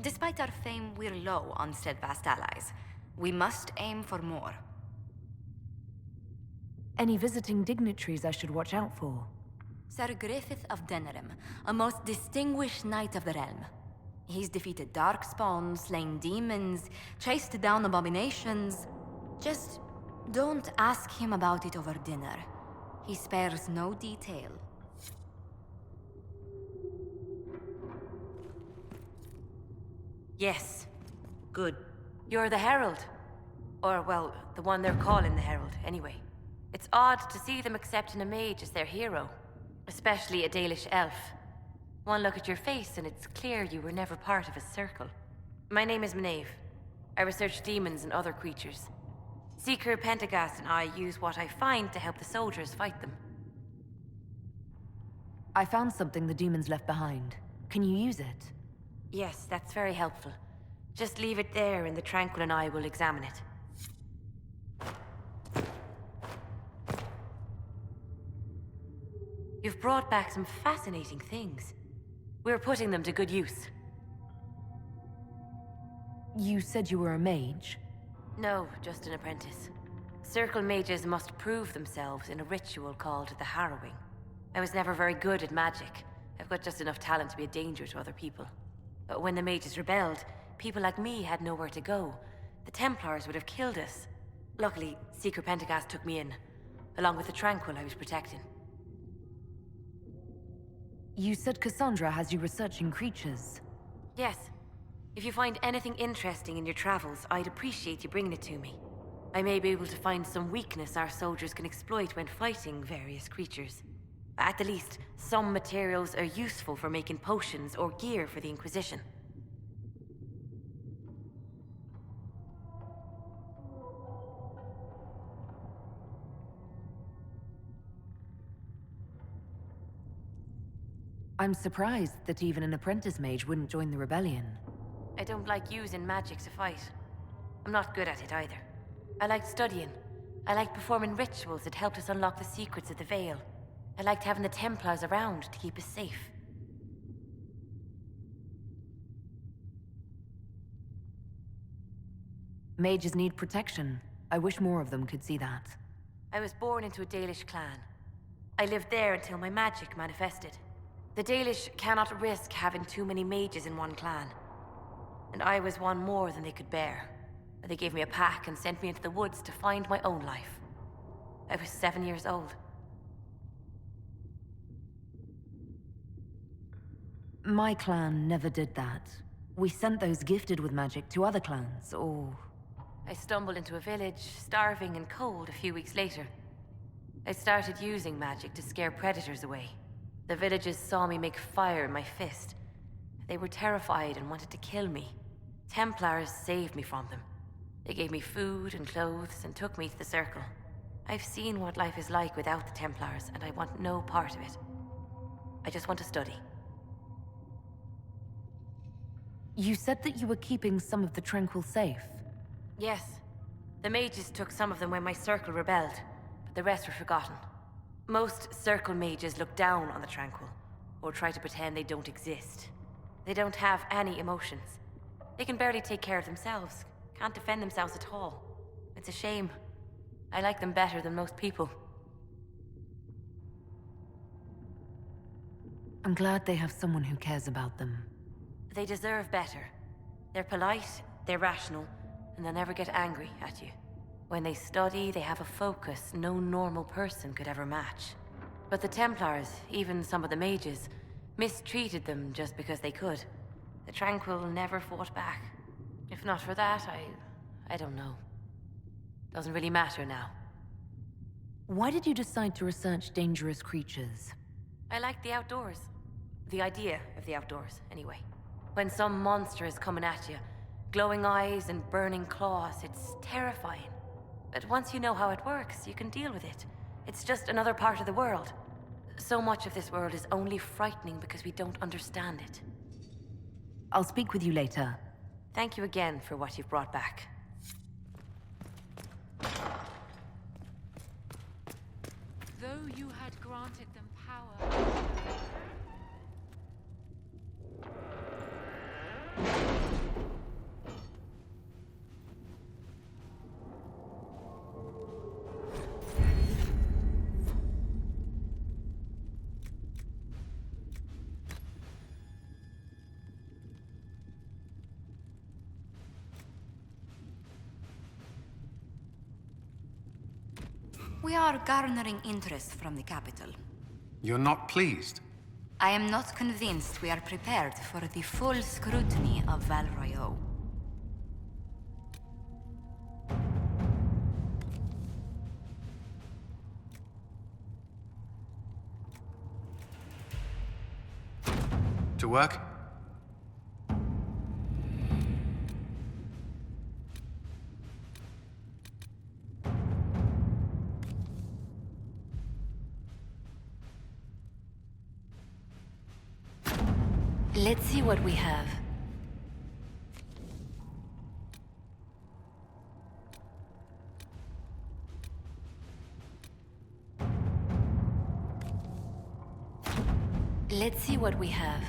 Despite our fame, we're low on steadfast allies. We must aim for more. Any visiting dignitaries I should watch out for? Sir Griffith of Denerim, a most distinguished knight of the realm. He's defeated darkspawn, slain demons, chased down abominations. Just Don't ask him about it over dinner. He spares no detail. Yes. Good. You're the Herald. Or, well, the one they're calling the Herald, anyway. It's odd to see them accepting a mage as their hero. Especially a Dalish elf. One look at your face and it's clear you were never part of a circle. My name is Maeve. I research demons and other creatures. Seeker Pentagast and I use what I find to help the soldiers fight them. I found something the demons left behind. Can you use it? Yes, that's very helpful. Just leave it there and the Tranquil and I will examine it. You've brought back some fascinating things. We're putting them to good use. You said you were a mage? No, just an apprentice. Circle mages must prove themselves in a ritual called the Harrowing. I was never very good at magic. I've got just enough talent to be a danger to other people. But when the mages rebelled, people like me had nowhere to go. The Templars would have killed us. Luckily, Seeker Pentagast took me in, along with the Tranquil I was protecting. You said Cassandra has you researching creatures. Yes. If you find anything interesting in your travels, I'd appreciate you bringing it to me. I may be able to find some weakness our soldiers can exploit when fighting various creatures. At the least, some materials are useful for making potions or gear for the Inquisition. I'm surprised that even an apprentice mage wouldn't join the rebellion. I don't like using magic to fight. I'm not good at it either. I liked studying. I liked performing rituals that helped us unlock the secrets of the Veil. I liked having the Templars around to keep us safe. Mages need protection. I wish more of them could see that. I was born into a Dalish clan. I lived there until my magic manifested. The Dalish cannot risk having too many mages in one clan. And I was one more than they could bear. They gave me a pack and sent me into the woods to find my own life. I was 7 years old. My clan never did that. We sent those gifted with magic to other clans, or... I stumbled into a village, starving and cold a few weeks later. I started using magic to scare predators away. The villagers saw me make fire in my fist. They were terrified and wanted to kill me. Templars saved me from them. They gave me food and clothes and took me to the Circle. I've seen what life is like without the Templars, and I want no part of it. I just want to study. You said that you were keeping some of the Tranquil safe. Yes. The mages took some of them when my Circle rebelled, but the rest were forgotten. Most Circle mages look down on the Tranquil, or try to pretend they don't exist. They don't have any emotions. They can barely take care of themselves, can't defend themselves at all. It's a shame. I like them better than most people. I'm glad they have someone who cares about them. They deserve better. They're polite, they're rational, and they'll never get angry at you. When they study, they have a focus no normal person could ever match. But the Templars, even some of the mages, mistreated them just because they could. The Tranquil never fought back. If not for that, I don't know. Doesn't really matter now. Why did you decide to research dangerous creatures? I like the outdoors. The idea of the outdoors, anyway. When some monster is coming at you, glowing eyes and burning claws, it's terrifying. But once you know how it works, you can deal with it. It's just another part of the world. So much of this world is only frightening because we don't understand it. I'll speak with you later. Thank you again for what you've brought back. Though you had granted them power... We are garnering interest from the capital. You're not pleased? I am not convinced we are prepared for the full scrutiny of Val Royeaux. To work? Let's see what we have. Let's see what we have.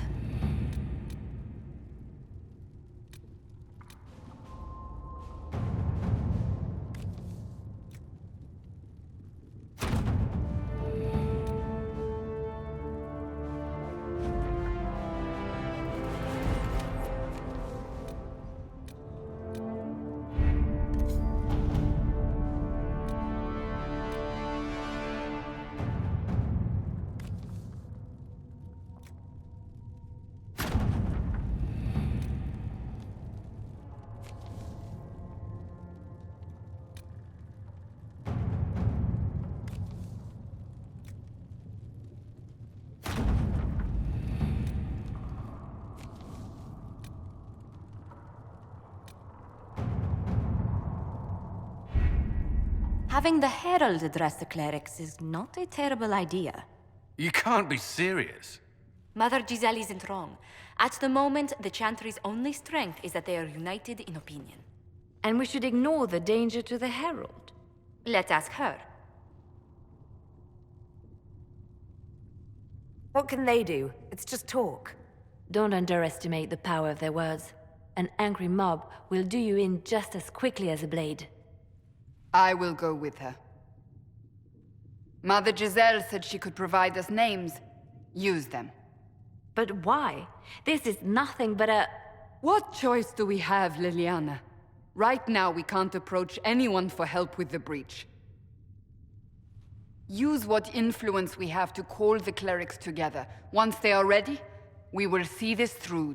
Having the Herald address the clerics is not a terrible idea. You can't be serious. Mother Giselle isn't wrong. At the moment, the Chantry's only strength is that they are united in opinion. And we should ignore the danger to the Herald. Let's ask her. What can they do? It's just talk. Don't underestimate the power of their words. An angry mob will do you in just as quickly as a blade. I will go with her. Mother Giselle said she could provide us names. Use them. But why? This is nothing but a... What choice do we have, Leliana? Right now, we can't approach anyone for help with the breach. Use what influence we have to call the clerics together. Once they are ready, we will see this through.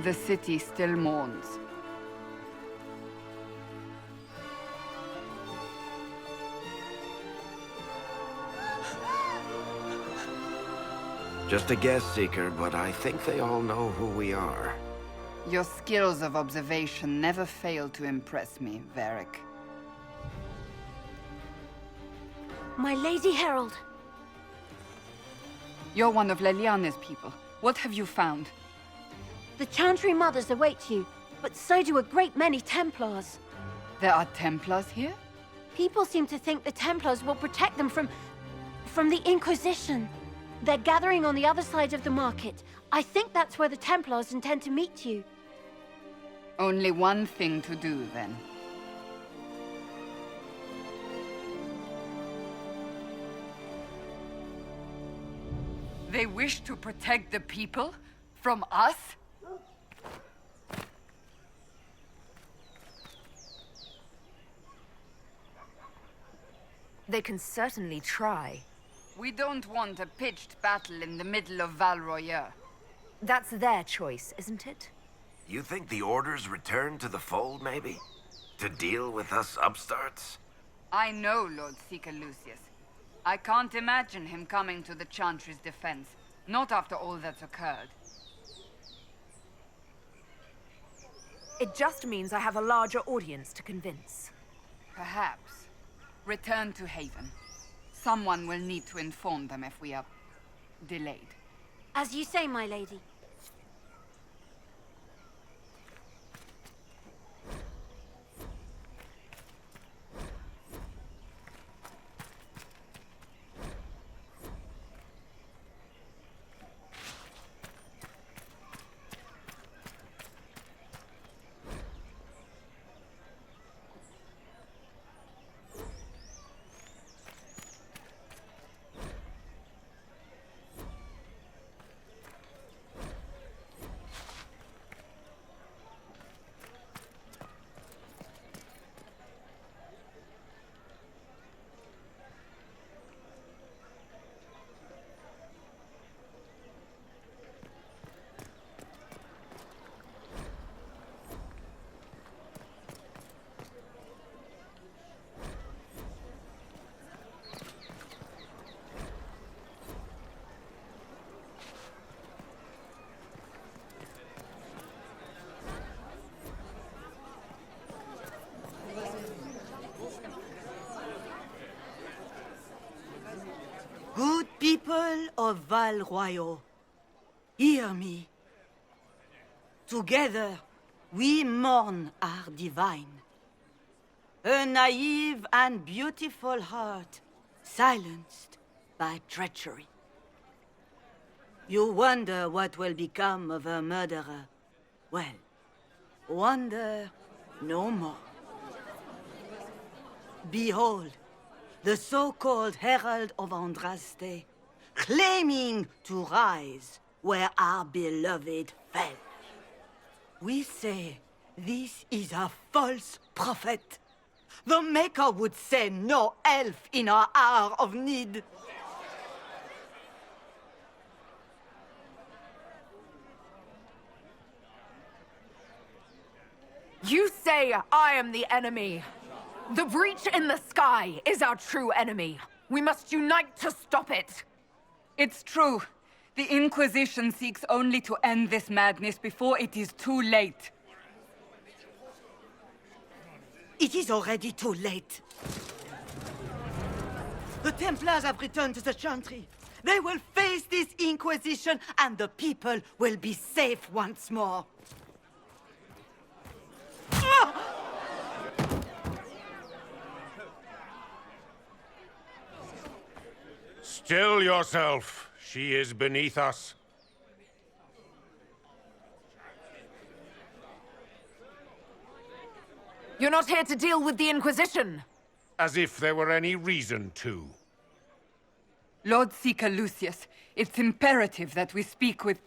The city still mourns. Just a guess, Seeker, but I think they all know who we are. Your skills of observation never fail to impress me, Varric. My Lady Herald! You're one of Leliana's people. What have you found? The Chantry Mothers await you, but so do a great many Templars. There are Templars here? People seem to think the Templars will protect them from the Inquisition. They're gathering on the other side of the market. I think that's where the Templars intend to meet you. Only one thing to do, then. They wish to protect the people? From us? They can certainly try. We don't want a pitched battle in the middle of Val Royeaux. That's their choice, isn't it? You think the Order's returned to the fold, maybe? To deal with us upstarts? I know Lord Seeker Lucius. I can't imagine him coming to the Chantry's defense. Not after all that's occurred. It just means I have a larger audience to convince. Perhaps. Return to Haven. Someone will need to inform them if we are delayed. As you say, my lady. Good people of Val Royeaux, hear me. Together, we mourn our divine. A naive and beautiful heart, silenced by treachery. You wonder what will become of a murderer. Well, wonder no more. Behold, the so-called Herald of Andraste, claiming to rise where our beloved fell. We say this is a false prophet. The Maker would send no elf in our hour of need. You say I am the enemy. The breach in the sky is our true enemy. We must unite to stop it. It's true. The Inquisition seeks only to end this madness before it is too late. It is already too late. The Templars have returned to the Chantry. They will face this Inquisition, and the people will be safe once more. Still yourself. She is beneath us. You're not here to deal with the Inquisition. As if there were any reason to. Lord Seeker Lucius, it's imperative that we speak with...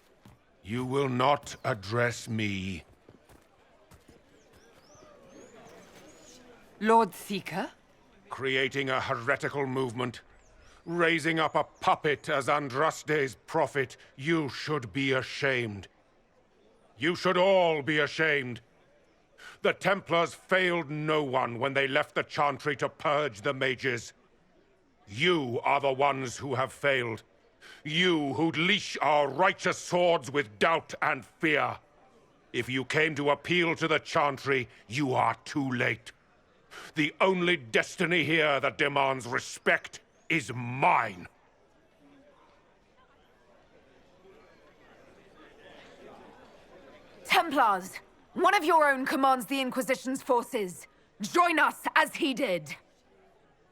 You will not address me. Lord Seeker? Creating a heretical movement. Raising up a puppet as Andraste's prophet. You should be ashamed. You should all be ashamed. The Templars failed no one when they left the Chantry to purge the mages. You are the ones who have failed. You who'd leash our righteous swords with doubt and fear. If you came to appeal to the Chantry, you are too late. The only destiny here that demands respect is mine. Templars, one of your own commands the Inquisition's forces. Join us as he did.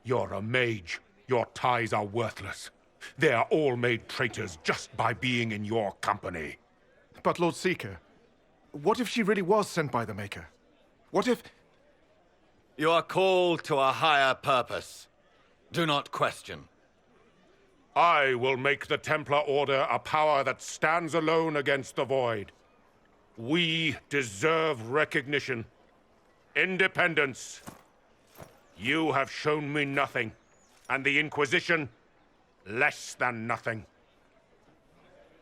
You're a mage. Your ties are worthless. They are all made traitors just by being in your company. But Lord Seeker, what if she really was sent by the Maker? What if... You are called to a higher purpose. Do not question. I will make the Templar Order a power that stands alone against the Void. We deserve recognition. Independence. You have shown me nothing. And the Inquisition, Less than nothing.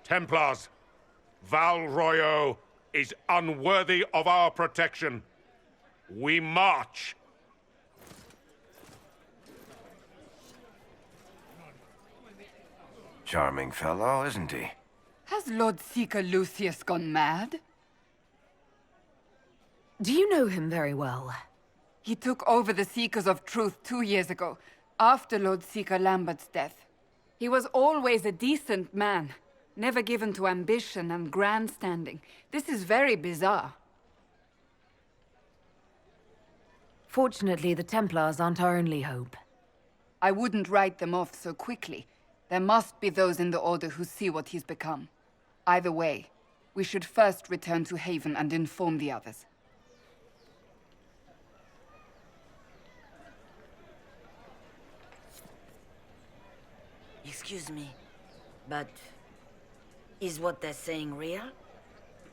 Templars, Val Royeaux is unworthy of our protection. We march. Charming fellow, isn't he? Has Lord Seeker Lucius gone mad? Do you know him very well? He took over the Seekers of Truth 2 years ago, after Lord Seeker Lambert's death. He was always a decent man, never given to ambition and grandstanding. This is very bizarre. Fortunately, the Templars aren't our only hope. I wouldn't write them off so quickly. There must be those in the Order who see what he's become. Either way, we should first return to Haven and inform the others. Excuse me, but is what they're saying real?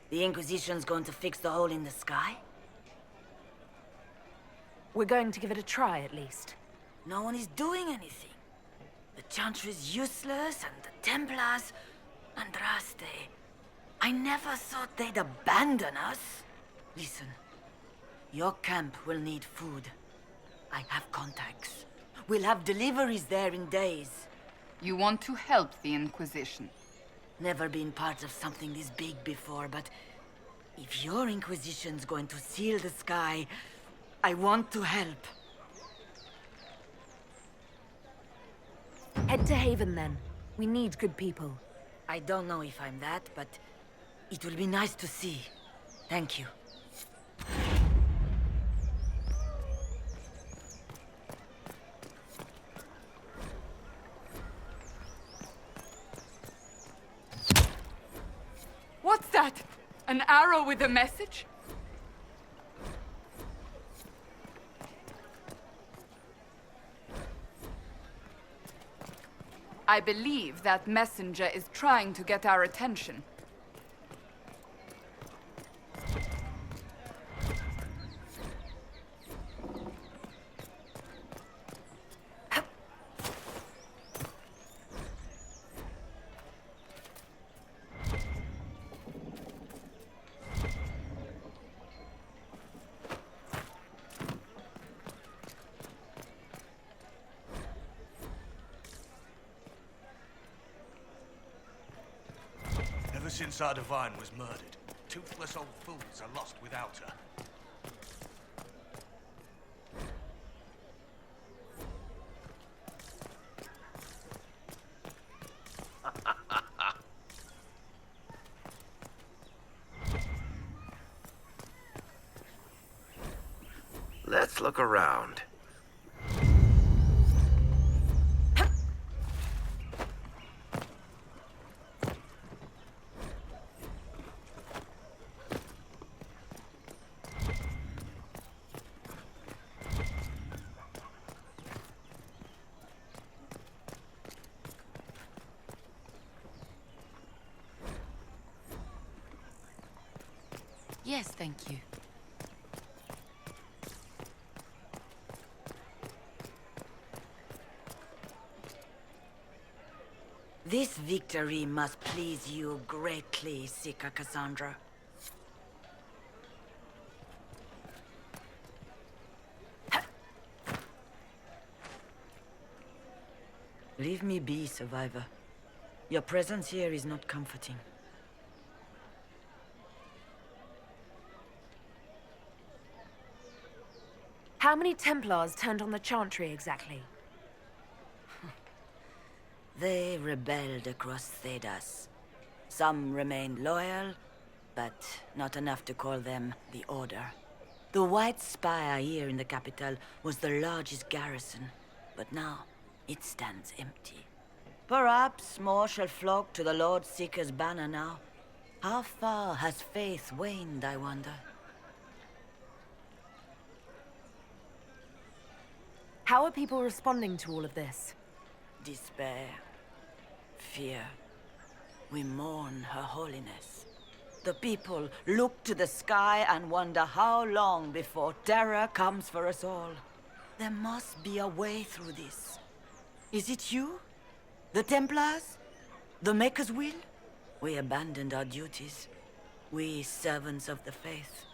The Inquisition's going to fix the hole in the sky? We're going to give it a try, at least. No one is doing anything. The Chantry is useless, and the Templars... Andraste... I never thought they'd abandon us. Listen, your camp will need food. I have contacts. We'll have deliveries there in days. You want to help the Inquisition? Never been part of something this big before, but if your Inquisition's going to seal the sky, I want to help. Head to Haven, then. We need good people. I don't know if I'm that, but it will be nice to see. Thank you. What's that? An arrow with a message? I believe that messenger is trying to get our attention. Ever since our Divine was murdered, toothless old fools are lost without her. Let's look around. Yes, thank you. This victory must please you greatly, Seeker Cassandra. Leave me be, Survivor. Your presence here is not comforting. How many Templars turned on the Chantry exactly? They rebelled across Thedas. Some remained loyal, but not enough to call them the Order. The White Spire here in the capital was the largest garrison, but now it stands empty. Perhaps more shall flock to the Lord Seeker's banner now. How far has faith waned, I wonder? How are people responding to all of this? Despair. Fear. We mourn Her Holiness. The people look to the sky and wonder how long before terror comes for us all. There must be a way through this. Is it you? The Templars? The Maker's will? We abandoned our duties. We servants of the faith.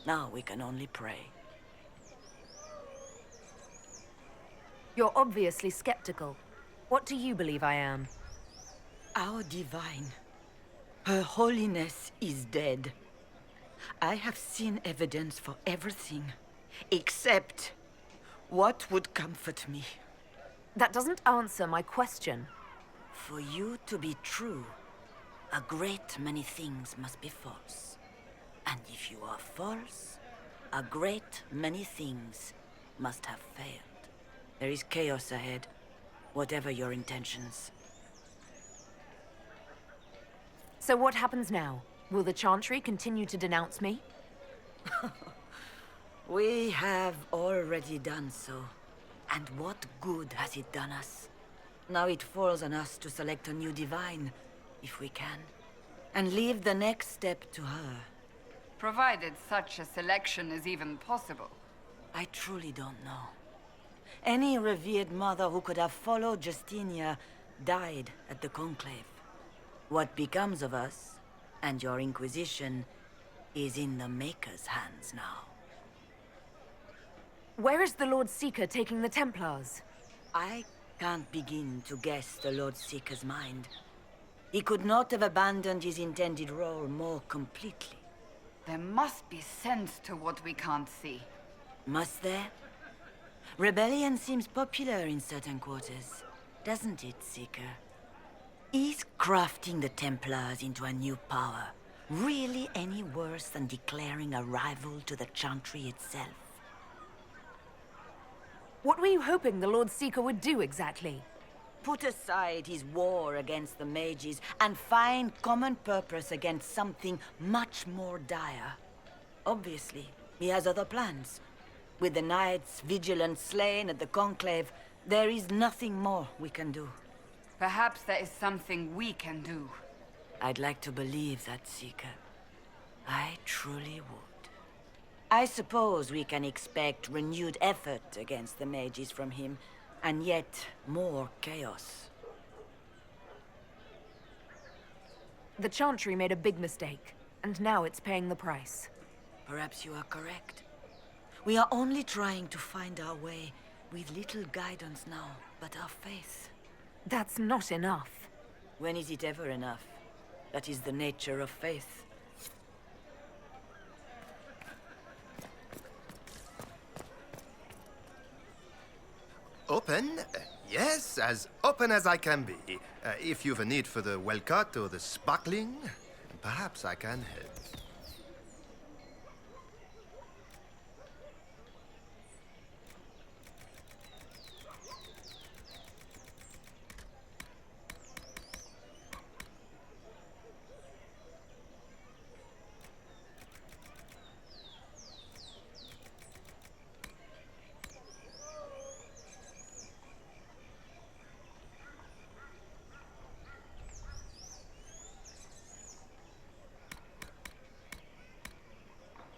Now we can only pray. You're obviously skeptical. What do you believe I am? Our divine. Her holiness is dead. I have seen evidence for everything, except what would comfort me. That doesn't answer my question. For you to be true, a great many things must be false. And if you are false, a great many things must have failed. There is chaos ahead, whatever your intentions. So what happens now? Will the Chantry continue to denounce me? We have already done so. And what good has it done us? Now it falls on us to select a new divine, if we can, and leave the next step to her. Provided such a selection is even possible. I truly don't know. Any revered mother who could have followed Justinia died at the Conclave. What becomes of us, and your Inquisition, is in the Maker's hands now. Where is the Lord Seeker taking the Templars? I can't begin to guess the Lord Seeker's mind. He could not have abandoned his intended role more completely. There must be sense to what we can't see. Must there? Rebellion seems popular in certain quarters, doesn't it, Seeker? Is crafting the Templars into a new power really any worse than declaring a rival to the Chantry itself? What were you hoping the Lord Seeker would do exactly? Put aside his war against the mages and find common purpose against something much more dire. Obviously, he has other plans. With the knights vigilant slain at the Conclave, there is nothing more we can do. Perhaps there is something we can do. I'd like to believe that, Seeker. I truly would. I suppose we can expect renewed effort against the mages from him, and yet more chaos. The Chantry made a big mistake, and now it's paying the price. Perhaps you are correct. We are only trying to find our way, with little guidance now, but our faith. That's not enough. When is it ever enough? That is the nature of faith. Open? Yes, as open as I can be. If you've a need for the well-cut or the sparkling, perhaps I can help.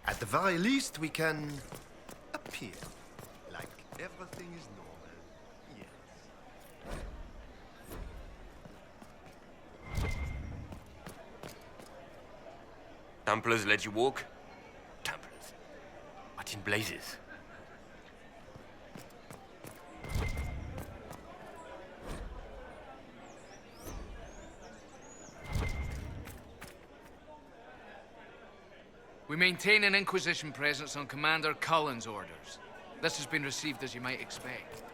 At the very least, we can appear like everything is normal. Yes. Templars let you walk? Templars? What in blazes? We maintain an Inquisition presence on Commander Cullen's orders. This has been received as you might expect.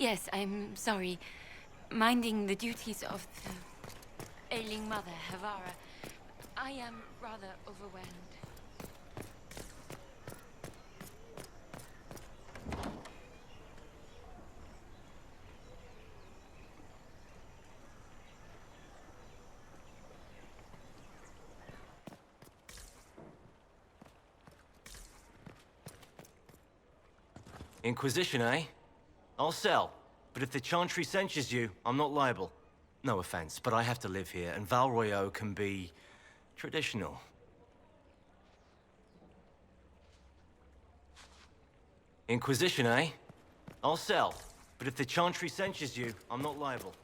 Yes, I'm sorry. Minding the duties of the ailing mother, Havara. I am rather overwhelmed. Inquisition, eh? I'll sell. But if the Chantry censures you, I'm not liable. No offense, but I have to live here, and Val Royeaux can be... traditional. Inquisition, eh? I'll sell. But if the Chantry censures you, I'm not liable.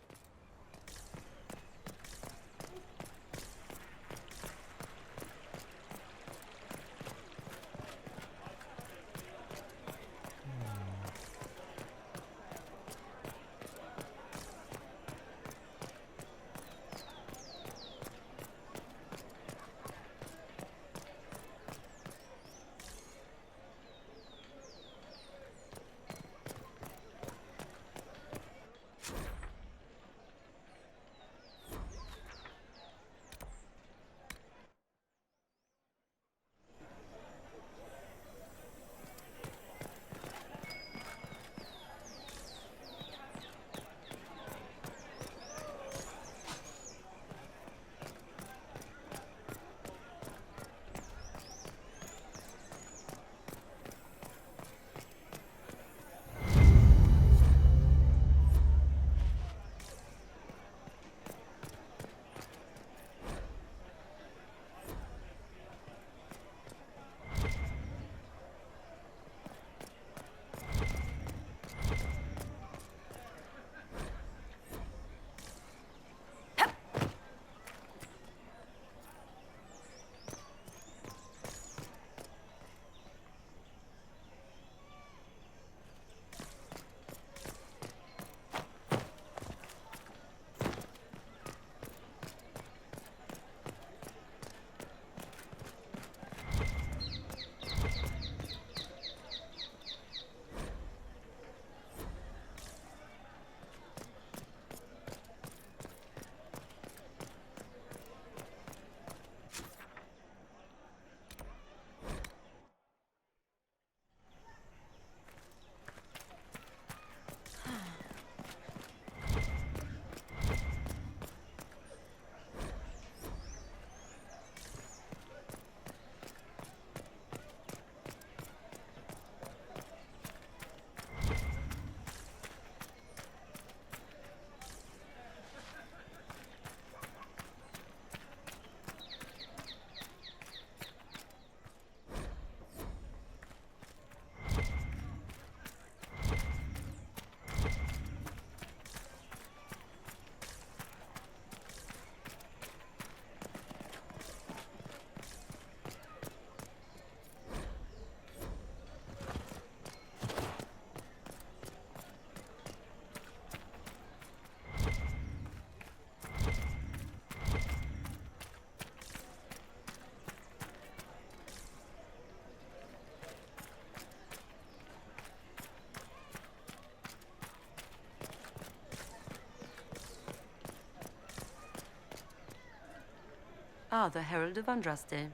Ah, the Herald of Andraste.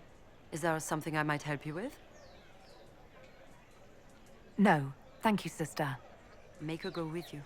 Is there something I might help you with? No, thank you, sister. Make her go with you.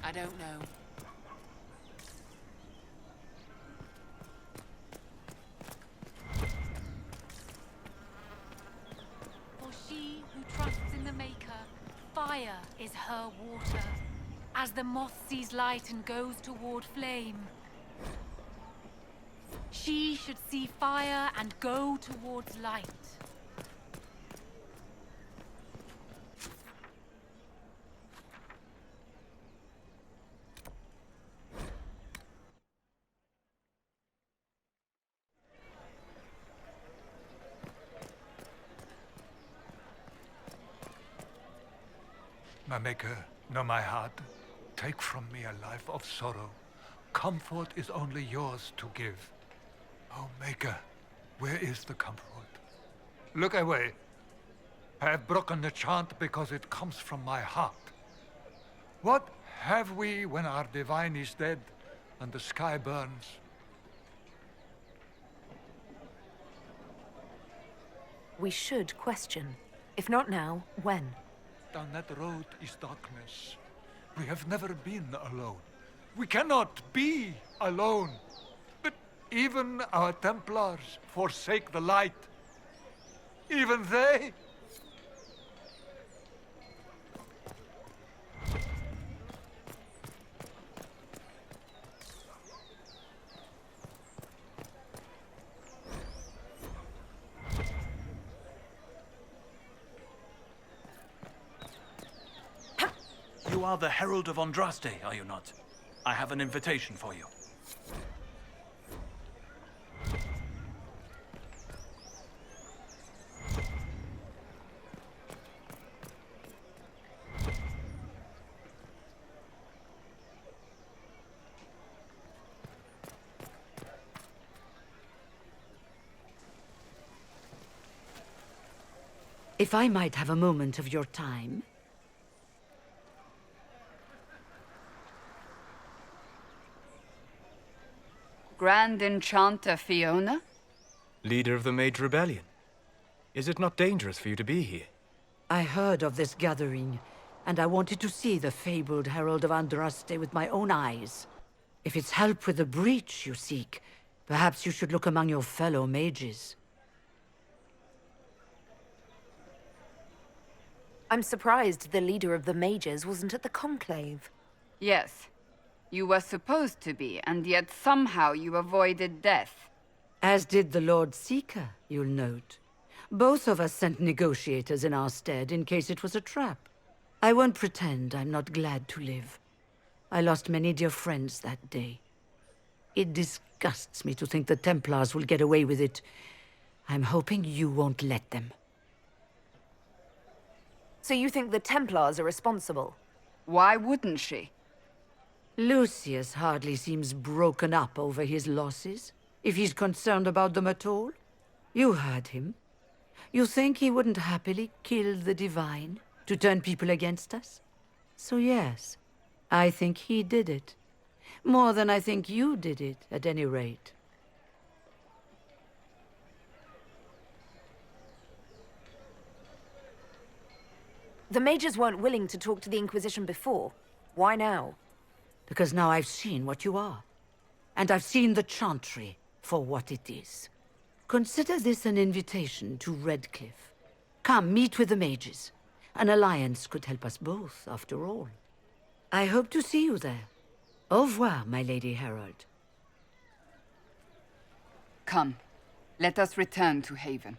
I don't know. For she who trusts in the Maker, fire is her water. As the moth sees light and goes toward flame, she should see fire and go towards light. My Maker, know my heart. Take from me a life of sorrow. Comfort is only yours to give. Oh, Maker, where is the comfort? Look away. I have broken the chant because it comes from my heart. What have we when our divine is dead and the sky burns? We should question. If not now, when? Down that road is darkness. We have never been alone. We cannot be alone. But even our Templars forsake the light. Even they. You are the Herald of Andraste, are you not? I have an invitation for you. If I might have a moment of your time. Grand Enchanter Fiona? Leader of the Mage Rebellion. Is it not dangerous for you to be here? I heard of this gathering, and I wanted to see the fabled Herald of Andraste with my own eyes. If it's help with the breach you seek, perhaps you should look among your fellow mages. I'm surprised the leader of the mages wasn't at the conclave. Yes. You were supposed to be, and yet somehow you avoided death. As did the Lord Seeker, you'll note. Both of us sent negotiators in our stead in case it was a trap. I won't pretend I'm not glad to live. I lost many dear friends that day. It disgusts me to think the Templars will get away with it. I'm hoping you won't let them. So you think the Templars are responsible? Why wouldn't she? Lucius hardly seems broken up over his losses, if he's concerned about them at all. You heard him. You think he wouldn't happily kill the Divine to turn people against us? So yes, I think he did it. More than I think you did it, at any rate. The mages weren't willing to talk to the Inquisition before. Why now? Because now I've seen what you are. And I've seen the Chantry for what it is. Consider this an invitation to Redcliffe. Come, meet with the mages. An alliance could help us both, after all. I hope to see you there. Au revoir, my Lady Herald. Come, let us return to Haven.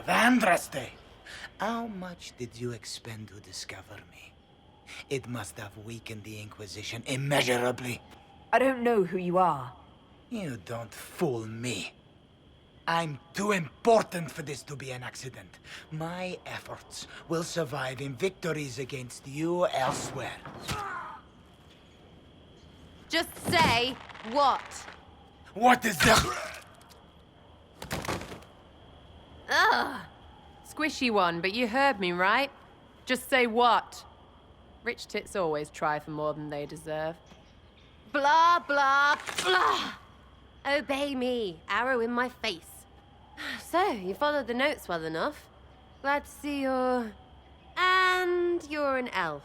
of Andraste! How much did you expend to discover me? It must have weakened the Inquisition immeasurably. I don't know who you are. You don't fool me. I'm too important for this to be an accident. My efforts will survive in victories against you elsewhere. Just say what? What is the... Ugh! Squishy one, but you heard me, right? Just say what? Rich tits always try for more than they deserve. Blah, blah, blah! Obey me. Arrow in my face. So, you followed the notes well enough. Glad to see you're... And you're an elf.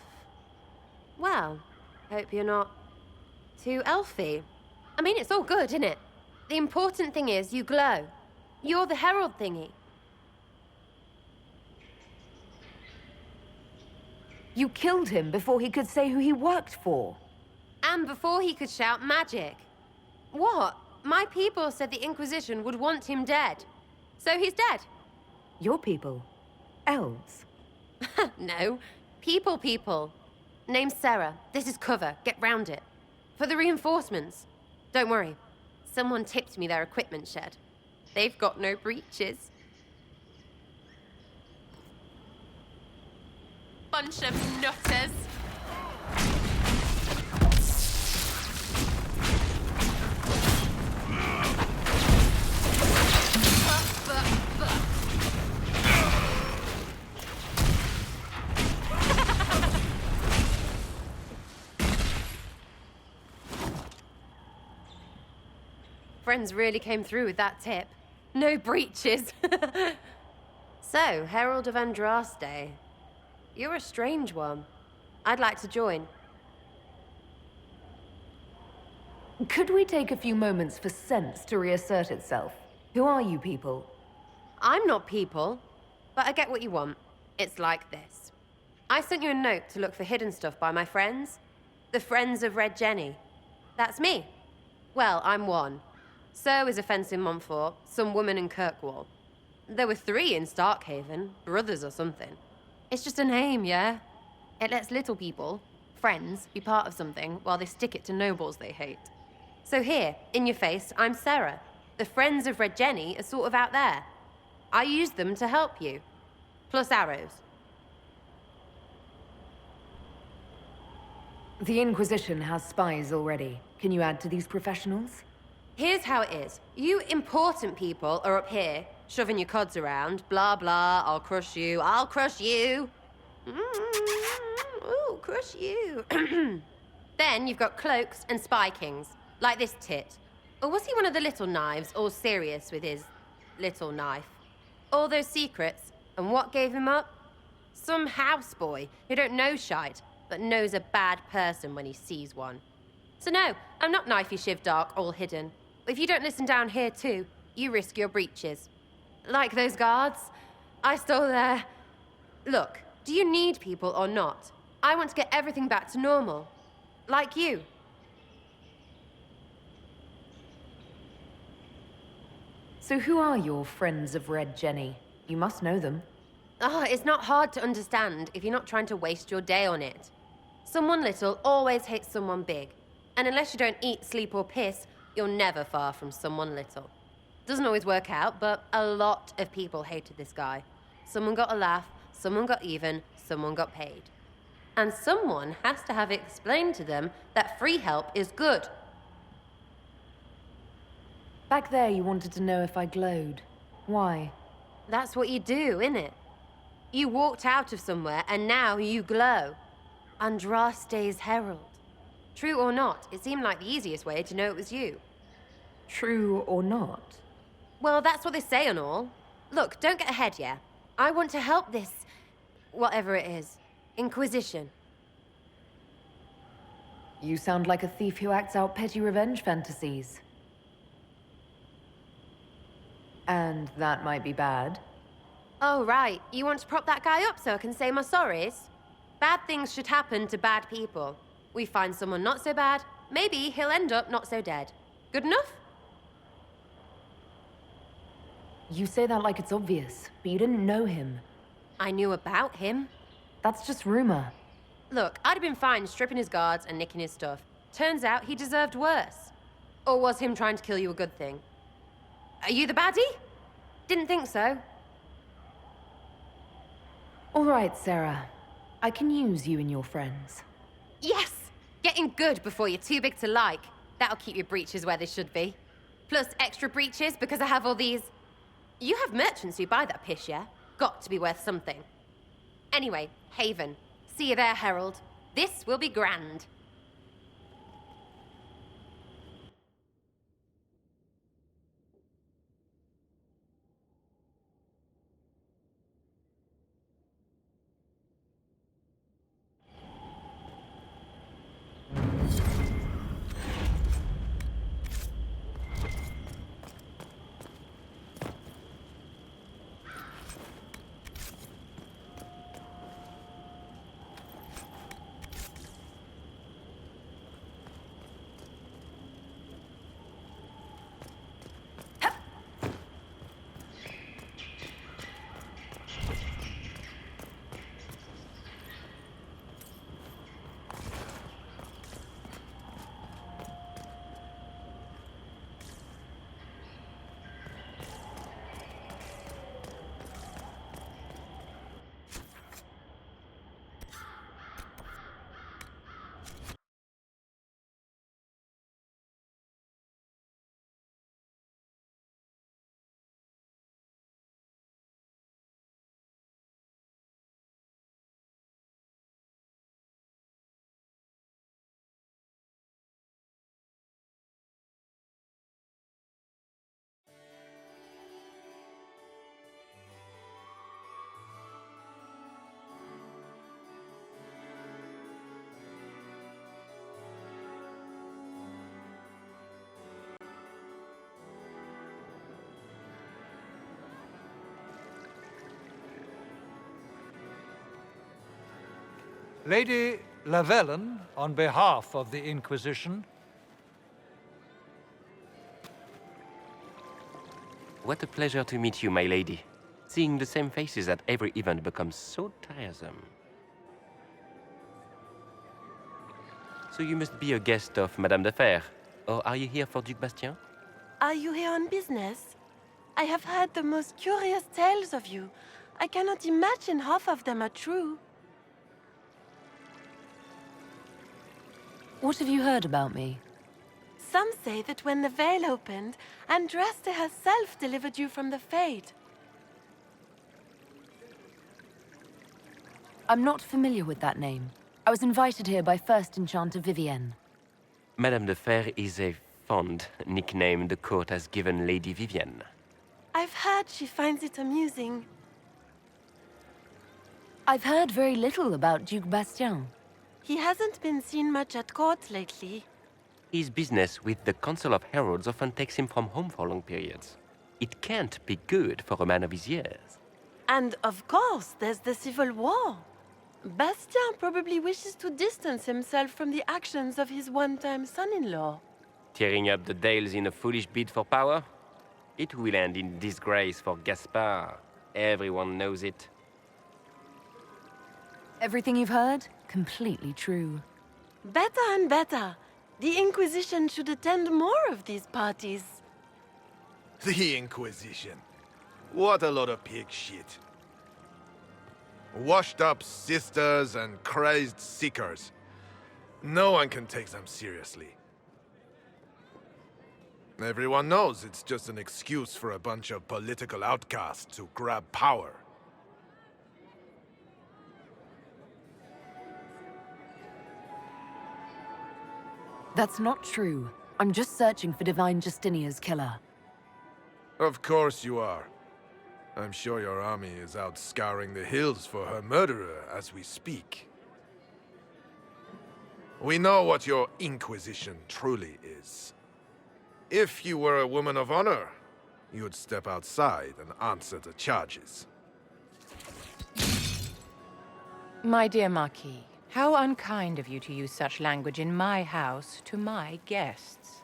Well, hope you're not too elfy. I mean, it's all good, isn't it? The important thing is you glow. You're the herald thingy. You killed him before he could say who he worked for. And before he could shout magic. What? My people said the Inquisition would want him dead. So he's dead. Your people? Elves? No. People. Name's Sarah. This is cover. Get round it. For the reinforcements. Don't worry. Someone tipped me their equipment shed. They've got no breaches. Bunch of nutters. Friends really came through with that tip. No breaches. So, Herald of Andraste. You're a strange one. I'd like to join. Could we take a few moments for sense to reassert itself? Who are you people? I'm not people, but I get what you want. It's like this. I sent you a note to look for hidden stuff by my friends. The Friends of Red Jenny. That's me. Well, I'm one. So is a fence in Montfort, some woman in Kirkwall. There were 3 in Starkhaven, brothers or something. It's just a name, yeah? It lets little people, friends, be part of something while they stick it to nobles they hate. So here, in your face, I'm Sarah. The Friends of Red Jenny are sort of out there. I use them to help you. Plus arrows. The Inquisition has spies already. Can you add to these professionals? Here's how it is. You important people are up here, shoving your cods around. Blah, blah, I'll crush you. Ooh, crush you. Then you've got cloaks and spy kings, like this tit. Or was he one of the little knives, all serious with his little knife? All those secrets, and what gave him up? Some houseboy who don't know shite, but knows a bad person when he sees one. So no, I'm not knifey shiv dark, all hidden. If you don't listen down here too, you risk your breeches. Like those guards, I stole their... Look, do you need people or not? I want to get everything back to normal. Like you. So who are your Friends of Red Jenny? You must know them. Oh, it's not hard to understand if you're not trying to waste your day on it. Someone little always hates someone big. And unless you don't eat, sleep, or piss, you're never far from someone little. Doesn't always work out, but a lot of people hated this guy. Someone got a laugh, someone got even, someone got paid. And someone has to have explained to them that free help is good. Back there, you wanted to know if I glowed. Why? That's what you do, innit? You walked out of somewhere, and now you glow. Andraste's herald. True or not, it seemed like the easiest way to know it was you. True or not? Well, that's what they say and all. Look, don't get ahead, yeah? I want to help this... whatever it is. Inquisition. You sound like a thief who acts out petty revenge fantasies. And that might be bad. Oh, right. You want to prop that guy up so I can say my sorries? Bad things should happen to bad people. We find someone not so bad, maybe he'll end up not so dead. Good enough? You say that like it's obvious, but you didn't know him. I knew about him. That's just rumor. Look, I'd have been fine stripping his guards and nicking his stuff. Turns out he deserved worse. Or was him trying to kill you a good thing? Are you the baddie? Didn't think so. All right, Sarah. I can use you and your friends. Yes! Getting good before you're too big to like. That'll keep your breeches where they should be. Plus extra breeches because I have all these... You have merchants who buy that piss, yeah? Got to be worth something. Anyway, Haven. See you there, Herald. This will be grand. Lady Lavellan, on behalf of the Inquisition. What a pleasure to meet you, my lady. Seeing the same faces at every event becomes so tiresome. So you must be a guest of Madame de Fer, or are you here for Duc Bastien? Are you here on business? I have heard the most curious tales of you. I cannot imagine half of them are true. What have you heard about me? Some say that when the veil opened, Andraste herself delivered you from the Fade. I'm not familiar with that name. I was invited here by First Enchanter Vivienne. Madame de Fer is a fond nickname the court has given Lady Vivienne. I've heard she finds it amusing. I've heard very little about Duc Bastien. He hasn't been seen much at court lately. His business with the Council of Heralds often takes him from home for long periods. It can't be good for a man of his years. And of course, there's the Civil War. Bastien probably wishes to distance himself from the actions of his one-time son-in-law. Tearing up the Dales in a foolish bid for power? It will end in disgrace for Gaspard. Everyone knows it. Everything you've heard? Completely true. Better and better. The Inquisition should attend more of these parties. The Inquisition. What a lot of pig shit. Washed up sisters and crazed seekers. No one can take them seriously. Everyone knows it's just an excuse for a bunch of political outcasts to grab power. That's not true. I'm just searching for Divine Justinia's killer. Of course you are. I'm sure your army is out scouring the hills for her murderer as we speak. We know what your Inquisition truly is. If you were a woman of honor, you would step outside and answer the charges. My dear Marquis, how unkind of you to use such language in my house to my guests.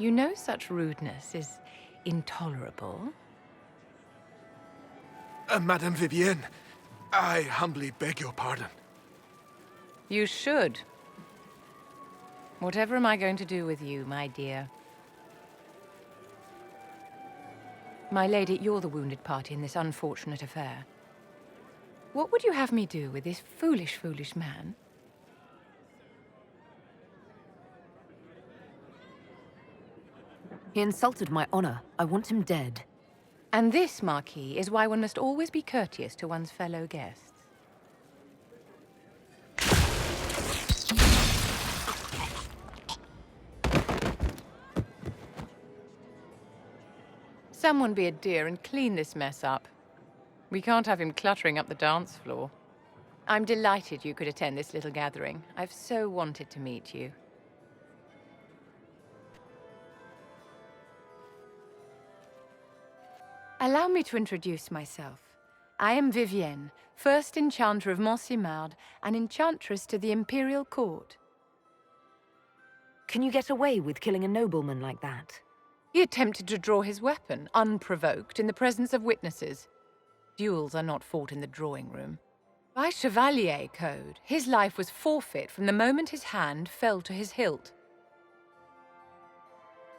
You know such rudeness is intolerable. Madame Vivienne, I humbly beg your pardon. You should. Whatever am I going to do with you, my dear? My lady, you're the wounded party in this unfortunate affair. What would you have me do with this foolish, foolish man? He insulted my honor. I want him dead. And this, Marquis, is why one must always be courteous to one's fellow guests. Someone be a dear and clean this mess up. We can't have him cluttering up the dance floor. I'm delighted you could attend this little gathering. I've so wanted to meet you. Allow me to introduce myself. I am Vivienne, first enchanter of Montsimard and enchantress to the Imperial Court. Can you get away with killing a nobleman like that? He attempted to draw his weapon, unprovoked, in the presence of witnesses. Duels are not fought in the drawing room. By Chevalier code, his life was forfeit from the moment his hand fell to his hilt.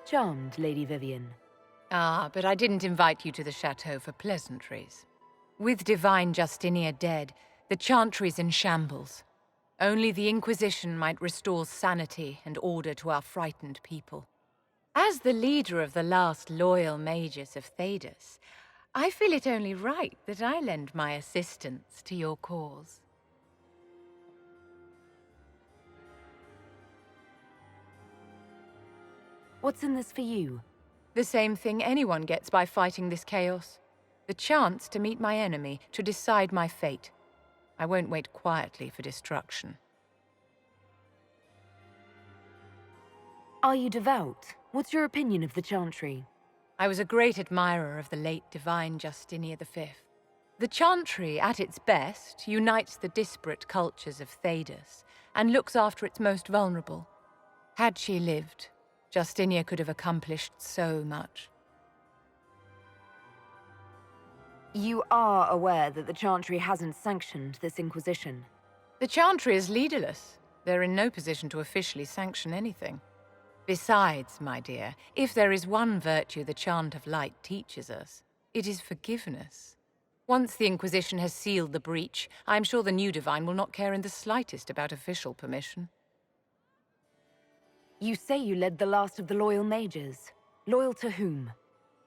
Charmed, Lady Vivienne. Ah, but I didn't invite you to the chateau for pleasantries. With divine Justinia dead, the Chantry's in shambles. Only the Inquisition might restore sanity and order to our frightened people. As the leader of the last loyal mages of Thedas, I feel it only right that I lend my assistance to your cause. What's in this for you? The same thing anyone gets by fighting this chaos. The chance to meet my enemy, to decide my fate. I won't wait quietly for destruction. Are you devout? What's your opinion of the Chantry? I was a great admirer of the late divine Justinia V. The Chantry, at its best, unites the disparate cultures of Thedas and looks after its most vulnerable. Had she lived, Justinia could have accomplished so much. You are aware that the Chantry hasn't sanctioned this Inquisition? The Chantry is leaderless. They're in no position to officially sanction anything. Besides, my dear, if there is one virtue the Chant of Light teaches us, it is forgiveness. Once the Inquisition has sealed the breach, I am sure the new divine will not care in the slightest about official permission. You say you led the last of the loyal mages. Loyal to whom?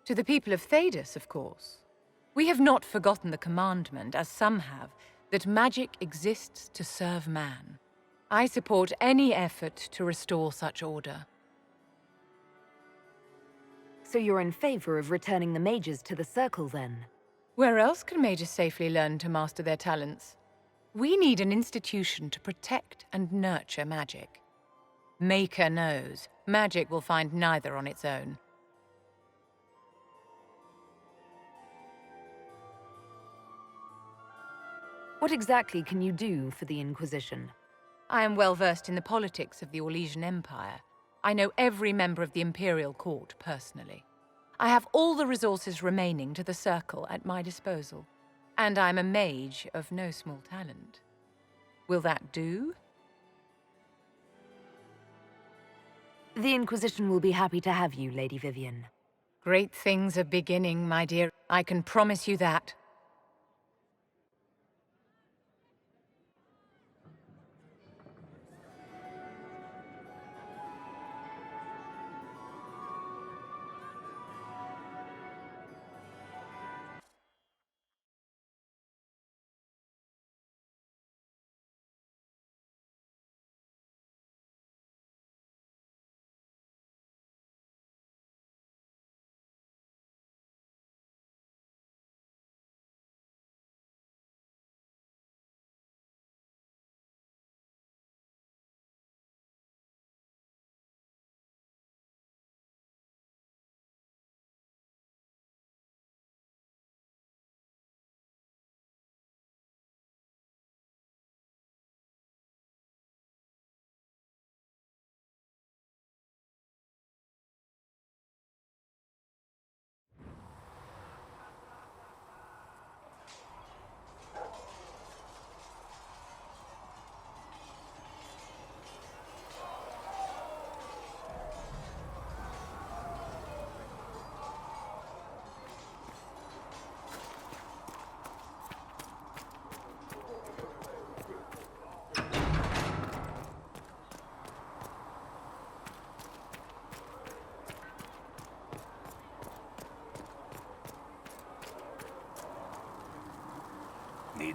To the people of Thedas, of course. We have not forgotten the commandment, as some have, that magic exists to serve man. I support any effort to restore such order. So you're in favor of returning the mages to the Circle, then? Where else can mages safely learn to master their talents? We need an institution to protect and nurture magic. Maker knows, magic will find neither on its own. What exactly can you do for the Inquisition? I am well versed in the politics of the Orlesian Empire. I know every member of the Imperial Court personally. I have all the resources remaining to the Circle at my disposal. And I'm a mage of no small talent. Will that do? The Inquisition will be happy to have you, Lady Vivienne. Great things are beginning, my dear. I can promise you that.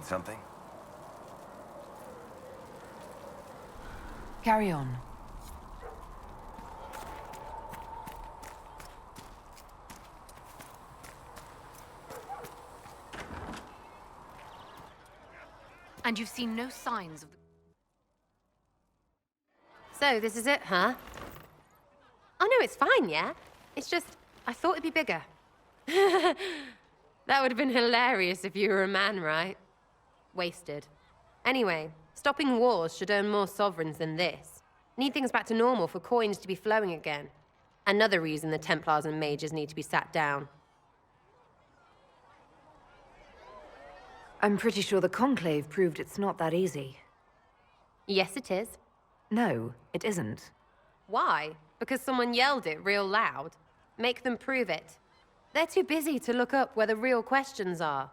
Need something? Carry on. And you've seen no signs of the... So, this is it, huh? Oh no, it's fine, yeah? It's just, I thought it'd be bigger. That would have been hilarious if you were a man, right? Wasted. Anyway, stopping wars should earn more sovereigns than this. Need things back to normal for coins to be flowing again. Another reason the Templars and mages need to be sat down. I'm pretty sure the Conclave proved it's not that easy. Yes, it is. No, it isn't. Why? Because someone yelled it real loud? Make them prove it. They're too busy to look up where the real questions are.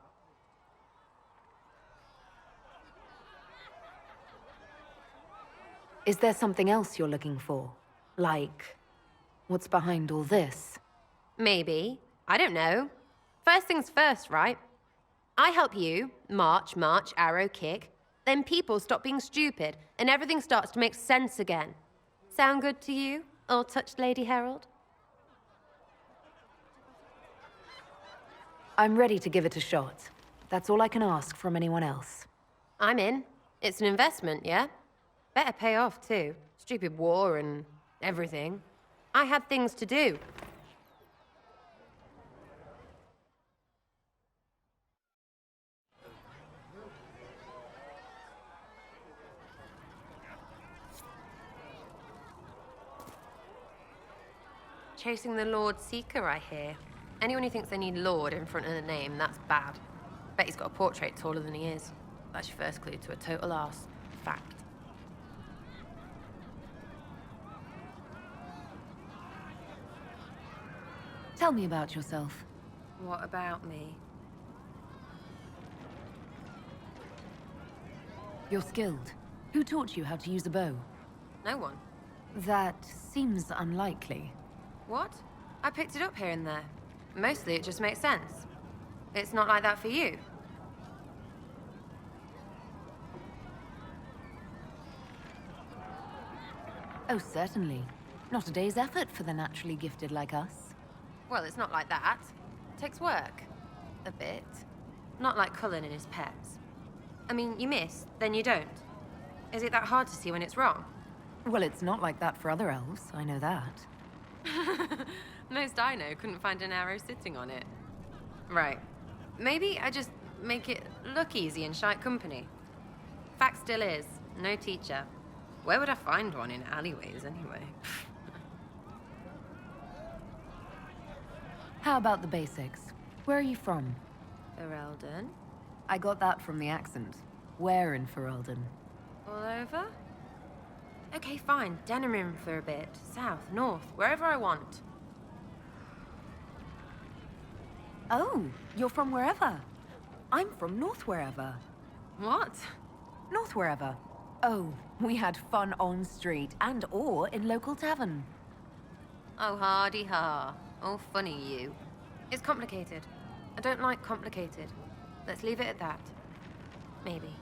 Is there something else you're looking for? Like, what's behind all this? Maybe. I don't know. First things first, right? I help you, march, arrow, kick. Then people stop being stupid, and everything starts to make sense again. Sound good to you, all-touched Lady Herald? I'm ready to give it a shot. That's all I can ask from anyone else. I'm in. It's an investment, yeah? Better pay off, too. Stupid war and everything. I had things to do. Chasing the Lord Seeker, I hear. Anyone who thinks they need Lord in front of the name, that's bad. Bet he's got a portrait taller than he is. That's your first clue to a total arse. Fact. Tell me about yourself. What about me? You're skilled. Who taught you how to use a bow? No one. That seems unlikely. What? I picked it up here and there. Mostly it just makes sense. It's not like that for you. Oh, certainly. Not a day's effort for the naturally gifted like us. Well, it's not like that. It takes work. A bit. Not like Cullen and his pets. I mean, you miss, then you don't. Is it that hard to see when it's wrong? Well, it's not like that for other elves, I know that. Most I know couldn't find an arrow sitting on it. Right. Maybe I just make it look easy in shite company. Fact still is, no teacher. Where would I find one in alleyways, anyway? How about the basics? Where are you from? Ferelden? I got that from the accent. Where in Ferelden? All over? Okay, fine. Denerim for a bit. South, north, wherever I want. Oh, you're from wherever. I'm from North wherever. What? North wherever. Oh, we had fun on street and or in local tavern. Oh, hardy ha. Oh, funny you. It's complicated. I don't like complicated. Let's leave it at that. Maybe.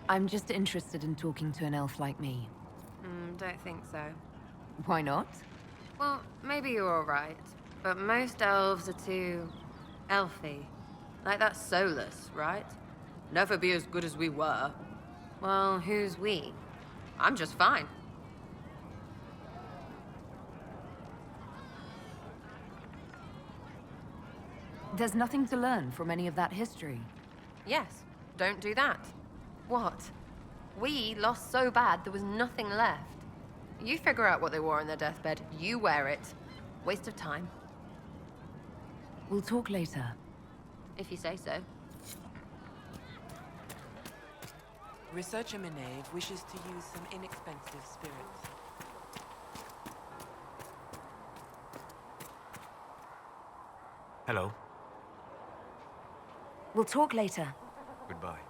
I'm just interested in talking to an elf like me. Don't think so. Why not? Well, maybe you're all right. But most elves are too... elfy. Like that Solus, right? Never be as good as we were. Well, who's we? I'm just fine. There's nothing to learn from any of that history. Yes, don't do that. What? We lost so bad there was nothing left. You figure out what they wore on their deathbed. You wear it. Waste of time. We'll talk later. If you say so. Researcher Menave wishes to use some inexpensive spirits. Hello. We'll talk later. Goodbye.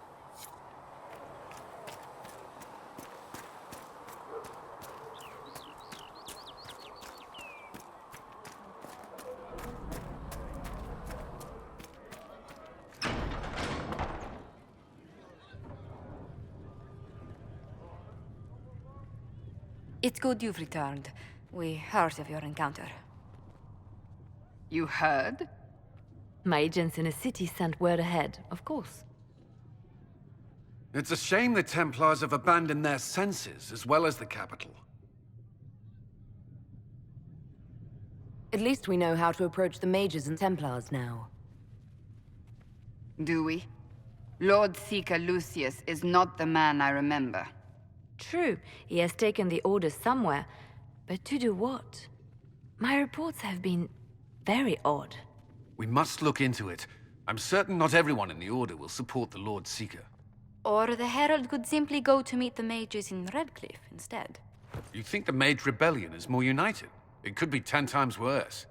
It's good you've returned. We heard of your encounter. You heard? My agents in the city sent word ahead, of course. It's a shame the Templars have abandoned their senses, as well as the capital. At least we know how to approach the mages and Templars now. Do we? Lord Seeker Lucius is not the man I remember. True, he has taken the Order somewhere, but to do what? My reports have been very odd. We must look into it. I'm certain not everyone in the Order will support the Lord Seeker. Or the Herald could simply go to meet the mages in Redcliffe instead. You think the Mage Rebellion is more united? It could be 10 times worse.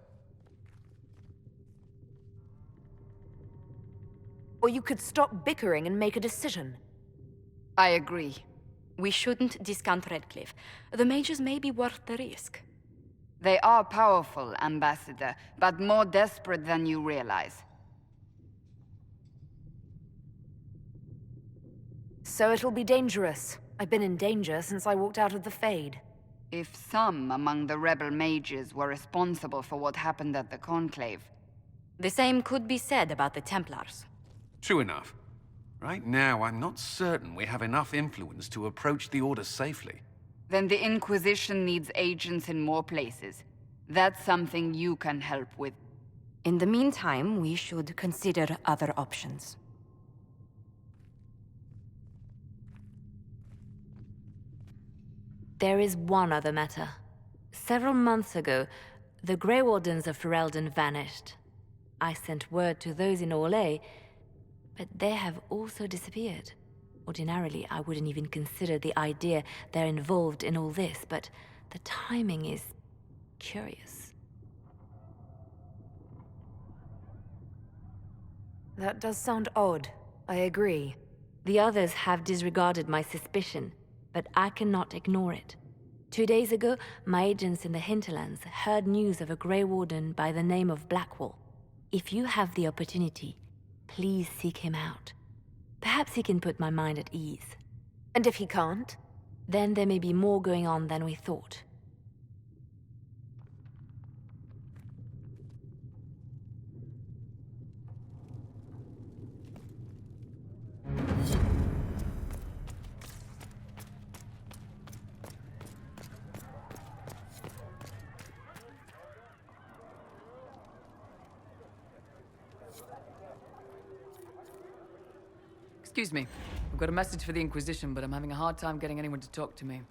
Or you could stop bickering and make a decision. I agree. We shouldn't discount Redcliffe. The mages may be worth the risk. They are powerful, Ambassador, but more desperate than you realize. So it'll be dangerous. I've been in danger since I walked out of the Fade. If some among the rebel mages were responsible for what happened at the Conclave... The same could be said about the Templars. True enough. Right now, I'm not certain we have enough influence to approach the Order safely. Then the Inquisition needs agents in more places. That's something you can help with. In the meantime, we should consider other options. There is one other matter. Several months ago, the Grey Wardens of Ferelden vanished. I sent word to those in Orlais, but they have also disappeared. Ordinarily, I wouldn't even consider the idea they're involved in all this, but the timing is curious. That does sound odd. I agree. The others have disregarded my suspicion, but I cannot ignore it. 2 days ago, my agents in the hinterlands heard news of a Grey Warden by the name of Blackwall. If you have the opportunity, please seek him out. Perhaps he can put my mind at ease. And if he can't? Then there may be more going on than we thought. Excuse me. I've got a message for the Inquisition, but I'm having a hard time getting anyone to talk to me.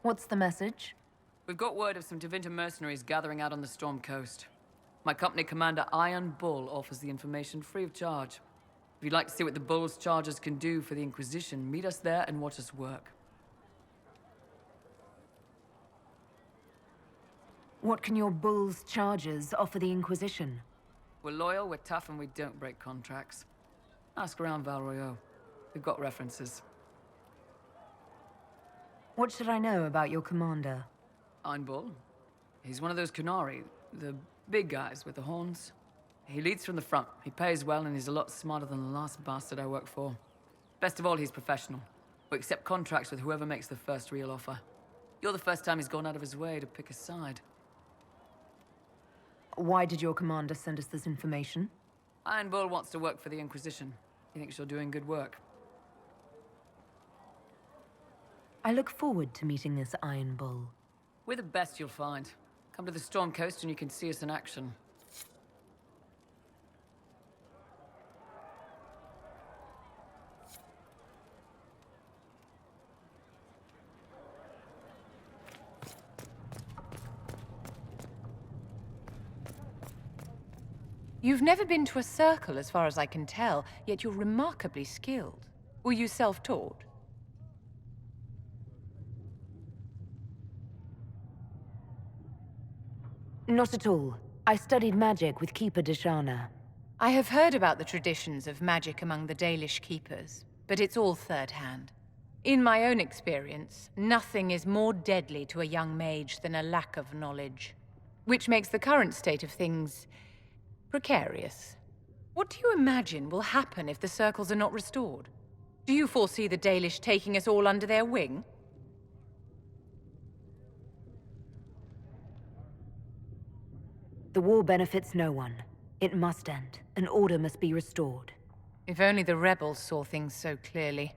What's the message? We've got word of some Tevinter mercenaries gathering out on the Storm Coast. My company commander, Iron Bull, offers the information free of charge. If you'd like to see what the Bull's charges can do for the Inquisition, meet us there and watch us work. What can your Bull's charges offer the Inquisition? We're loyal, we're tough, and we don't break contracts. Ask around Val Royeaux. We've got references. What should I know about your commander? Iron Bull. He's one of those Kunari, the big guys with the horns. He leads from the front. He pays well, and he's a lot smarter than the last bastard I worked for. Best of all, he's professional. We accept contracts with whoever makes the first real offer. You're the first time he's gone out of his way to pick a side. Why did your commander send us this information? Iron Bull wants to work for the Inquisition. He thinks you're doing good work. I look forward to meeting this Iron Bull. We're the best you'll find. Come to the Storm Coast and you can see us in action. You've never been to a circle, as far as I can tell, yet you're remarkably skilled. Were you self-taught? Not at all. I studied magic with Keeper Deshana. I have heard about the traditions of magic among the Dalish keepers, but it's all third-hand. In my own experience, nothing is more deadly to a young mage than a lack of knowledge, which makes the current state of things precarious. What do you imagine will happen if the circles are not restored? Do you foresee the Dalish taking us all under their wing? The war benefits no one. It must end, and order must be restored. If only the rebels saw things so clearly.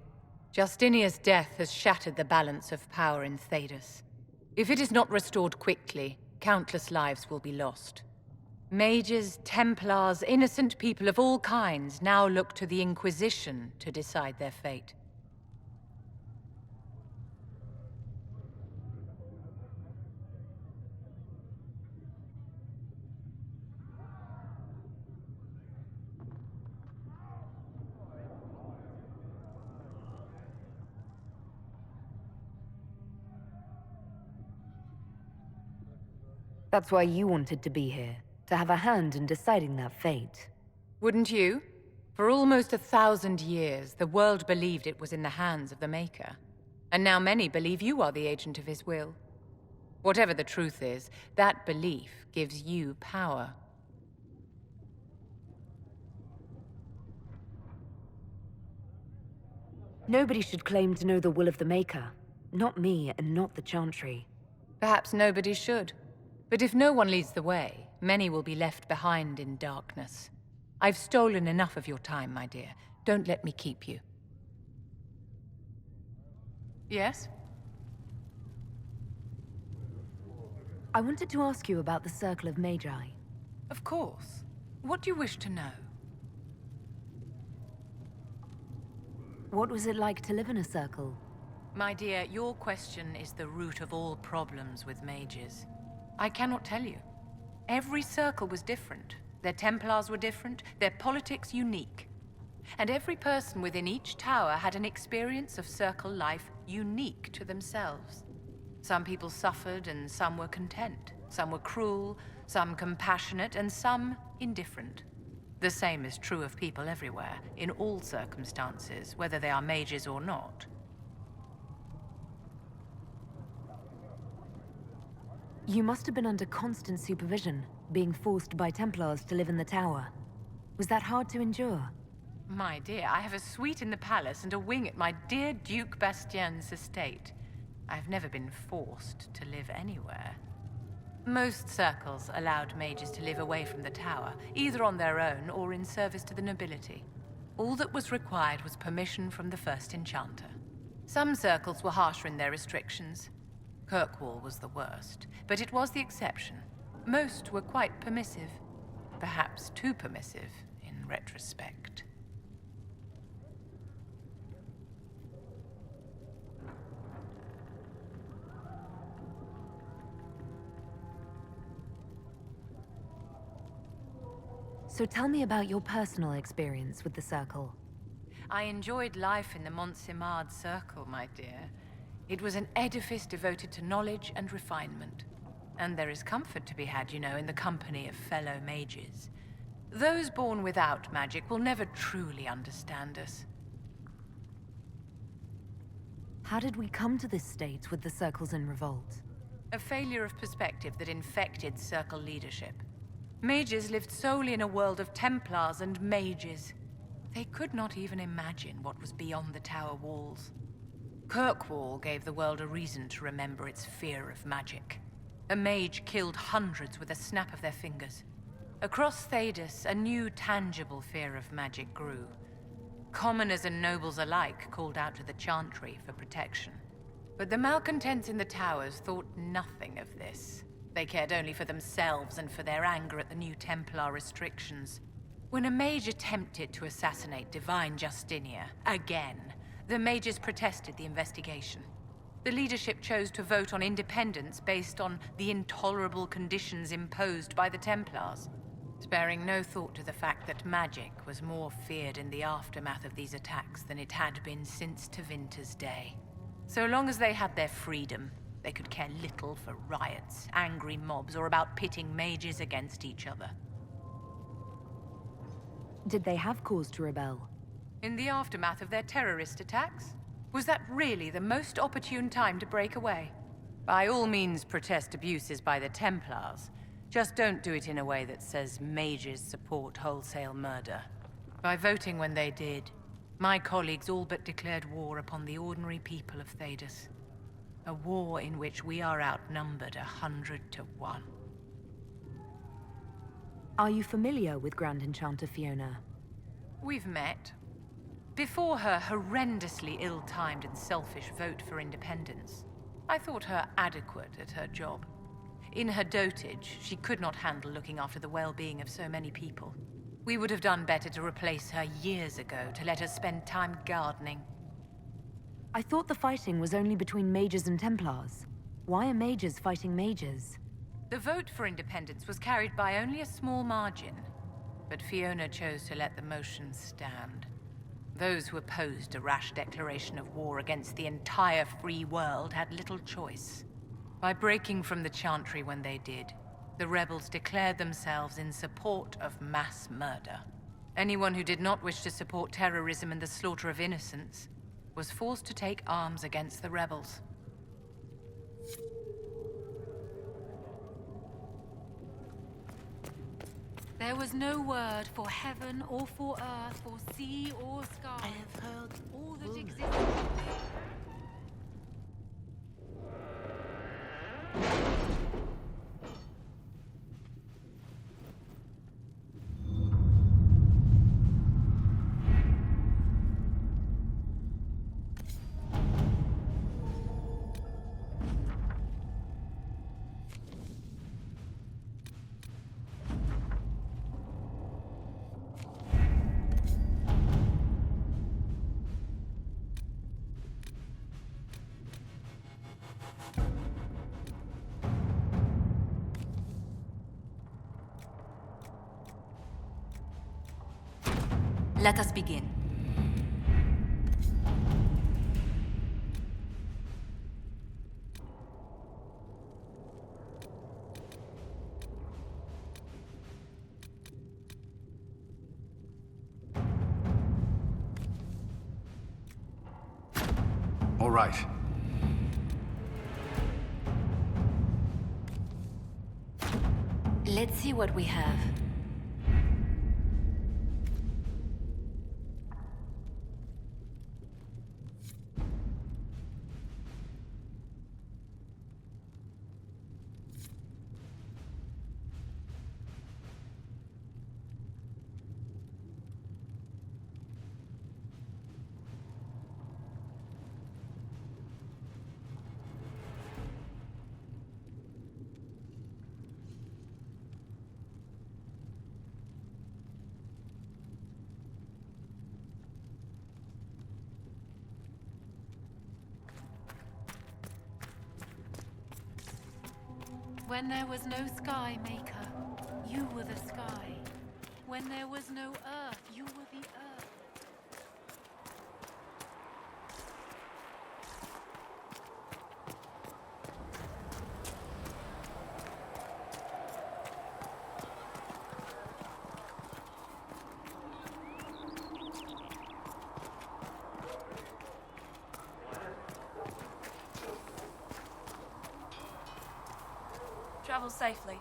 Justinia's death has shattered the balance of power in Thedas. If it is not restored quickly, countless lives will be lost. Mages, Templars, innocent people of all kinds now look to the Inquisition to decide their fate. That's why you wanted to be here, to have a hand in deciding that fate. Wouldn't you? For almost 1,000 years, the world believed it was in the hands of the Maker. And now many believe you are the agent of his will. Whatever the truth is, that belief gives you power. Nobody should claim to know the will of the Maker. Not me, and not the Chantry. Perhaps nobody should. But if no one leads the way, many will be left behind in darkness. I've stolen enough of your time, my dear. Don't let me keep you. Yes? I wanted to ask you about the Circle of Magi. Of course. What do you wish to know? What was it like to live in a circle? My dear, your question is the root of all problems with mages. I cannot tell you. Every circle was different. Their Templars were different, their politics unique. And every person within each tower had an experience of circle life unique to themselves. Some people suffered and some were content. Some were cruel, some compassionate, and some indifferent. The same is true of people everywhere, in all circumstances, whether they are mages or not. You must have been under constant supervision, being forced by Templars to live in the tower. Was that hard to endure? My dear, I have a suite in the palace and a wing at my dear Duke Bastien's estate. I've never been forced to live anywhere. Most circles allowed mages to live away from the tower, either on their own or in service to the nobility. All that was required was permission from the first enchanter. Some circles were harsher in their restrictions. Kirkwall was the worst, but it was the exception. Most were quite permissive. Perhaps too permissive, in retrospect. So tell me about your personal experience with the Circle. I enjoyed life in the Montsimard Circle, my dear. It was an edifice devoted to knowledge and refinement. And there is comfort to be had, you know, in the company of fellow mages. Those born without magic will never truly understand us. How did we come to this state with the Circles in revolt? A failure of perspective that infected Circle leadership. Mages lived solely in a world of Templars and mages. They could not even imagine what was beyond the tower walls. Kirkwall gave the world a reason to remember its fear of magic. A mage killed hundreds with a snap of their fingers. Across Thedas, a new tangible fear of magic grew. Commoners and nobles alike called out to the Chantry for protection. But the malcontents in the towers thought nothing of this. They cared only for themselves and for their anger at the new Templar restrictions. When a mage attempted to assassinate Divine Justinia, again, the mages protested the investigation. The leadership chose to vote on independence based on the intolerable conditions imposed by the Templars, sparing no thought to the fact that magic was more feared in the aftermath of these attacks than it had been since Tevinter's day. So long as they had their freedom, they could care little for riots, angry mobs, or about pitting mages against each other. Did they have cause to rebel? In the aftermath of their terrorist attacks? Was that really the most opportune time to break away? By all means, protest abuses by the Templars. Just don't do it in a way that says mages support wholesale murder. By voting when they did, my colleagues all but declared war upon the ordinary people of Thedas. A war in which we are outnumbered 100 to 1. Are you familiar with Grand Enchanter Fiona? We've met. Before her horrendously ill-timed and selfish vote for independence, I thought her adequate at her job. In her dotage, she could not handle looking after the well-being of so many people. We would have done better to replace her years ago, to let her spend time gardening. I thought the fighting was only between mages and Templars. Why are mages fighting mages? The vote for independence was carried by only a small margin, but Fiona chose to let the motion stand. Those who opposed a rash declaration of war against the entire free world had little choice. By breaking from the Chantry when they did, the rebels declared themselves in support of mass murder. Anyone who did not wish to support terrorism and the slaughter of innocents was forced to take arms against the rebels. There was no word for heaven or for earth, for sea or sky. I have heard all that existed. Let us begin. All right. Let's see what we have. When there was no sky, Maker, you were the sky. When there was no earth, you were the earth. Travel safely.